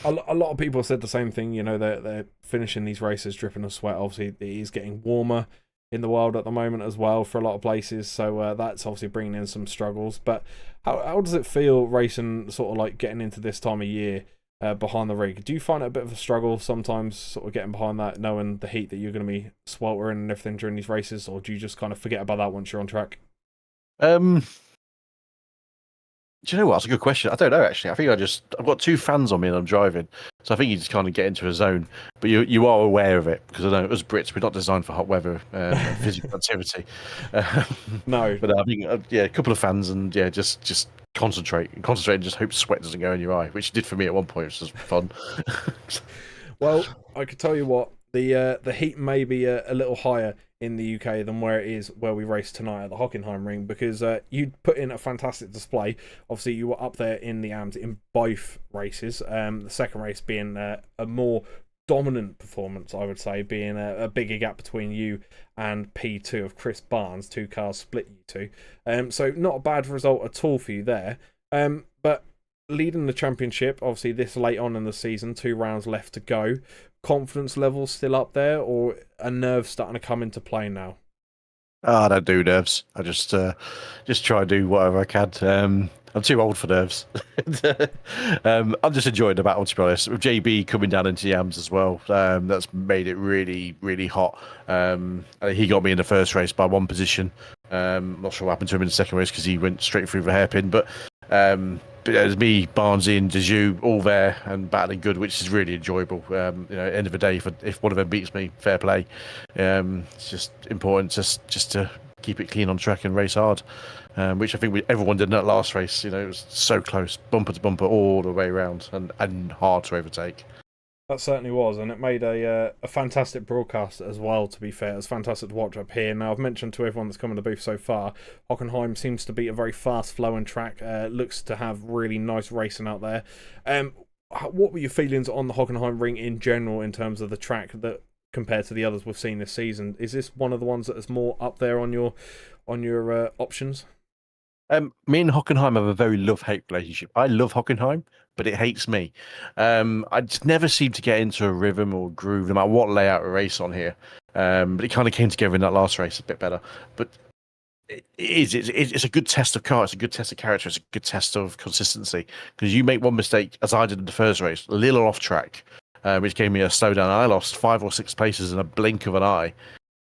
A lot of people said the same thing. They're finishing these races dripping of sweat. Obviously, it is getting warmer in the world at the moment as well for a lot of places. So that's obviously bringing in some struggles. But how does it feel racing, sort of like getting into this time of year? Behind the rig, do you find it a bit of a struggle sometimes, sort of getting behind that, knowing the heat that you're going to be sweltering and everything during these races, or do you just kind of forget about that once you're on track? Do you know what? That's a good question. I don't know actually. I think I've got two fans on me and I'm driving, so I think you just kind of get into a zone. But you are aware of it because I know as Brits we're not designed for hot weather and physical activity. No. But I think yeah, a couple of fans and yeah, just concentrate and just hope sweat doesn't go in your eye, which it did for me at one point, which was fun. Well, I could tell you what, the heat may be a little higher in the UK than where it is where we race tonight at the Hockenheimring, because you put in a fantastic display. Obviously, you were up there in the AMs in both races. The second race being a more dominant performance, I would say, being a bigger gap between you and P2 of Chris Barnes. 2 cars split you two. So not a bad result at all for you there. But leading the championship, obviously this late on in the season, 2 rounds left to go. Confidence level still up there, or are nerves starting to come into play now? I don't do nerves. I just try to do whatever I can. I'm too old for nerves. I'm just enjoying the battle, to be honest. With JB coming down into the AMs as well, that's made it really, really hot. He got me in the first race by 1 position. I'm not sure what happened to him in the second race because he went straight through the hairpin. But there's me, Barnesy, and Dejoux all there and battling good, which is really enjoyable. At the end of the day, if one of them beats me, fair play. It's just important just to keep it clean on track and race hard, which I think everyone did in that last race. It was so close, bumper to bumper all the way around, and hard to overtake. That certainly was, and it made a fantastic broadcast as well, to be fair. It was fantastic to watch up here. Now, I've mentioned to everyone that's come in the booth so far, Hockenheim seems to be a very fast-flowing track. Looks to have really nice racing out there. What were your feelings on the Hockenheimring in general in terms of the track that compared to the others we've seen this season? Is this one of the ones that is more up there on your options? Me and Hockenheim have a very love-hate relationship. I love Hockenheim, but it hates me. I just never seem to get into a rhythm or groove, no matter what layout we race on here. But it kind of came together in that last race a bit better. But it's a good test of car. It's a good test of character. It's a good test of consistency. Because you make one mistake, as I did in the first race, a little off track, which gave me a slowdown. I lost 5 or 6 places in a blink of an eye.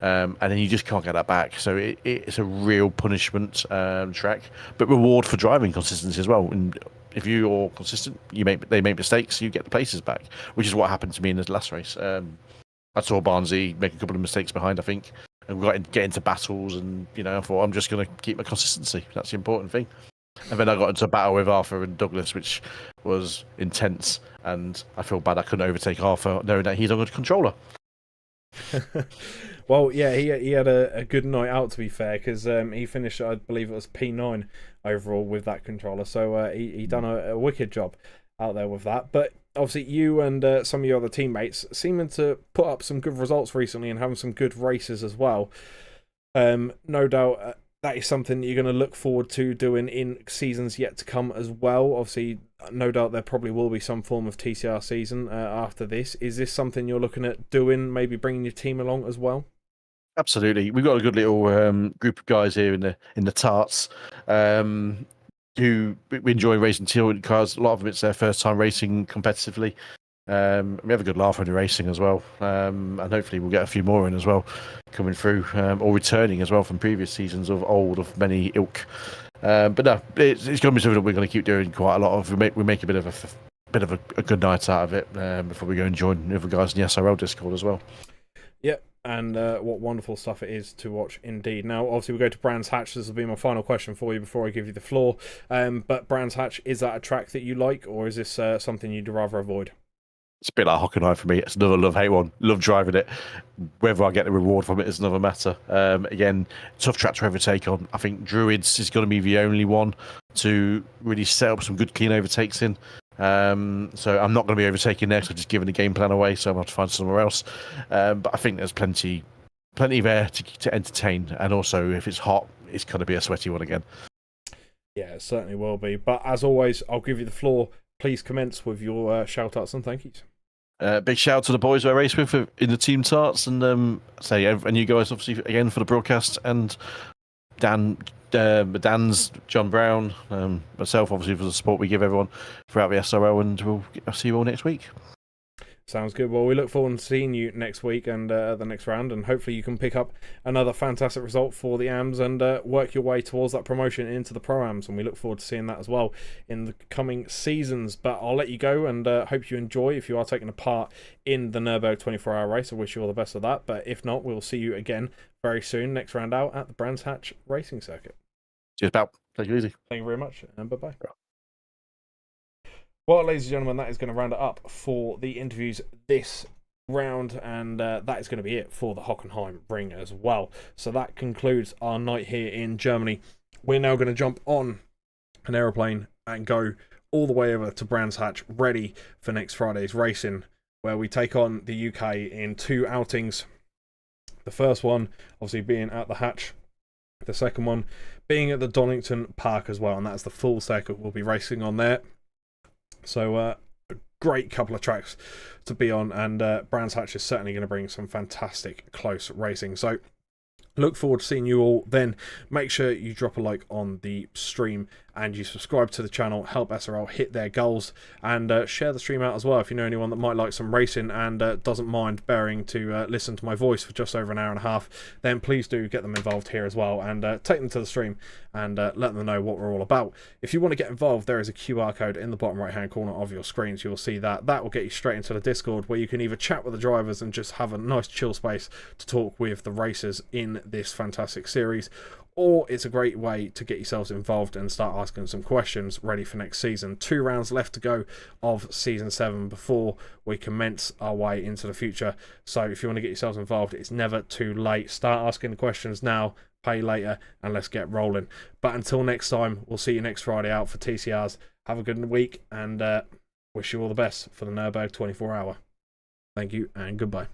And then you just can't get that back. So it's a real punishment track, but reward for driving consistency as well. And if you're consistent, they make mistakes, you get the places back, which is what happened to me in the last race. I saw Barnesy make a couple of mistakes behind, I think, and get into battles, and I thought I'm just going to keep my consistency. That's the important thing. And then I got into a battle with Arthur and Douglas, which was intense, and I feel bad I couldn't overtake Arthur, knowing that he's on a controller. Well, yeah, he had a good night out, to be fair, because he finished, I believe it was P9 overall with that controller. So he done a wicked job out there with that. But obviously, you and some of your other teammates seeming to put up some good results recently and having some good races as well. No doubt that is something you're going to look forward to doing in seasons yet to come as well. Obviously, no doubt there probably will be some form of TCR season after this. Is this something you're looking at doing, maybe bringing your team along as well? Absolutely, we've got a good little group of guys here in the tarts who we enjoy racing teal cars. A lot of them, it's their first time racing competitively. We have a good laugh when we're racing as well, and hopefully we'll get a few more in as well coming through, or returning as well from previous seasons of many ilk. But no, it's going to be something that we're going to keep doing quite a lot of. We make a bit of a good night out of it before we go and join the other guys in the SRL Discord as well. Yep. And what wonderful stuff it is to watch indeed. Now, obviously, we go to Brands Hatch. This will be my final question for you before I give you the floor. But Brands Hatch, is that a track that you like, or is this something you'd rather avoid? It's a bit like Hockenheim for me. It's another love-hate one. Love driving it. Whether I get the reward from it is another matter. Again, tough track to overtake on. I think Druids is going to be the only one to really set up some good clean overtakes in. So I'm not going to be overtaking there, so just giving the game plan away, so I'm going to have to find somewhere else. But I think there's plenty there to entertain, and also if it's hot, it's going to be a sweaty one again. Yeah, it certainly will be. But as always, I'll give you the floor. Please commence with your shout-outs and thank yous. Big shout out to the boys I race with in the team tarts, and and you guys obviously again for the broadcast, and Dan's John Brown, myself obviously for the support we give everyone throughout the SRL, and I'll see you all next week. Sounds good. Well, we look forward to seeing you next week and the next round, and hopefully you can pick up another fantastic result for the AMs and work your way towards that promotion into the Pro-Ams, and we look forward to seeing that as well in the coming seasons. But I'll let you go, and hope you enjoy if you are taking a part in the Nürburgring 24-hour race. I wish you all the best of that, but if not, we'll see you again very soon, next round out at the Brands Hatch Racing Circuit. Cheers, pal. Take it easy. Thank you very much, and bye-bye. Well, ladies and gentlemen, that is going to round it up for the interviews this round, and that is going to be it for the Hockenheimring as well. So that concludes our night here in Germany. We're now going to jump on an aeroplane and go all the way over to Brands Hatch, ready for next Friday's racing, where we take on the UK in 2 outings. The first one, obviously, being at the Hatch. The second one being at the Donington Park as well, and that's the full circuit we'll be racing on there. So a great couple of tracks to be on, and Brands Hatch is certainly going to bring some fantastic close racing. So look forward to seeing you all then. Make sure you drop a like on the stream and you subscribe to the channel, help SRL hit their goals, and share the stream out as well if you know anyone that might like some racing and doesn't mind bearing to listen to my voice for just over an hour and a half. Then please do get them involved here as well, and take them to the stream and let them know what we're all about. If you want to get involved, there is a QR code in the bottom right hand corner of your screens. You'll see that will get you straight into the Discord, where you can either chat with the drivers and just have a nice chill space to talk with the racers in this fantastic series, or it's a great way to get yourselves involved and start asking some questions ready for next season. 2 rounds left to go of season 7 before we commence our way into the future. So if you want to get yourselves involved, it's never too late. Start asking the questions now, pay later, and let's get rolling. But until next time, we'll see you next Friday out for TCRs. Have a good week, and wish you all the best for the Nürburgring 24-hour. Thank you and goodbye.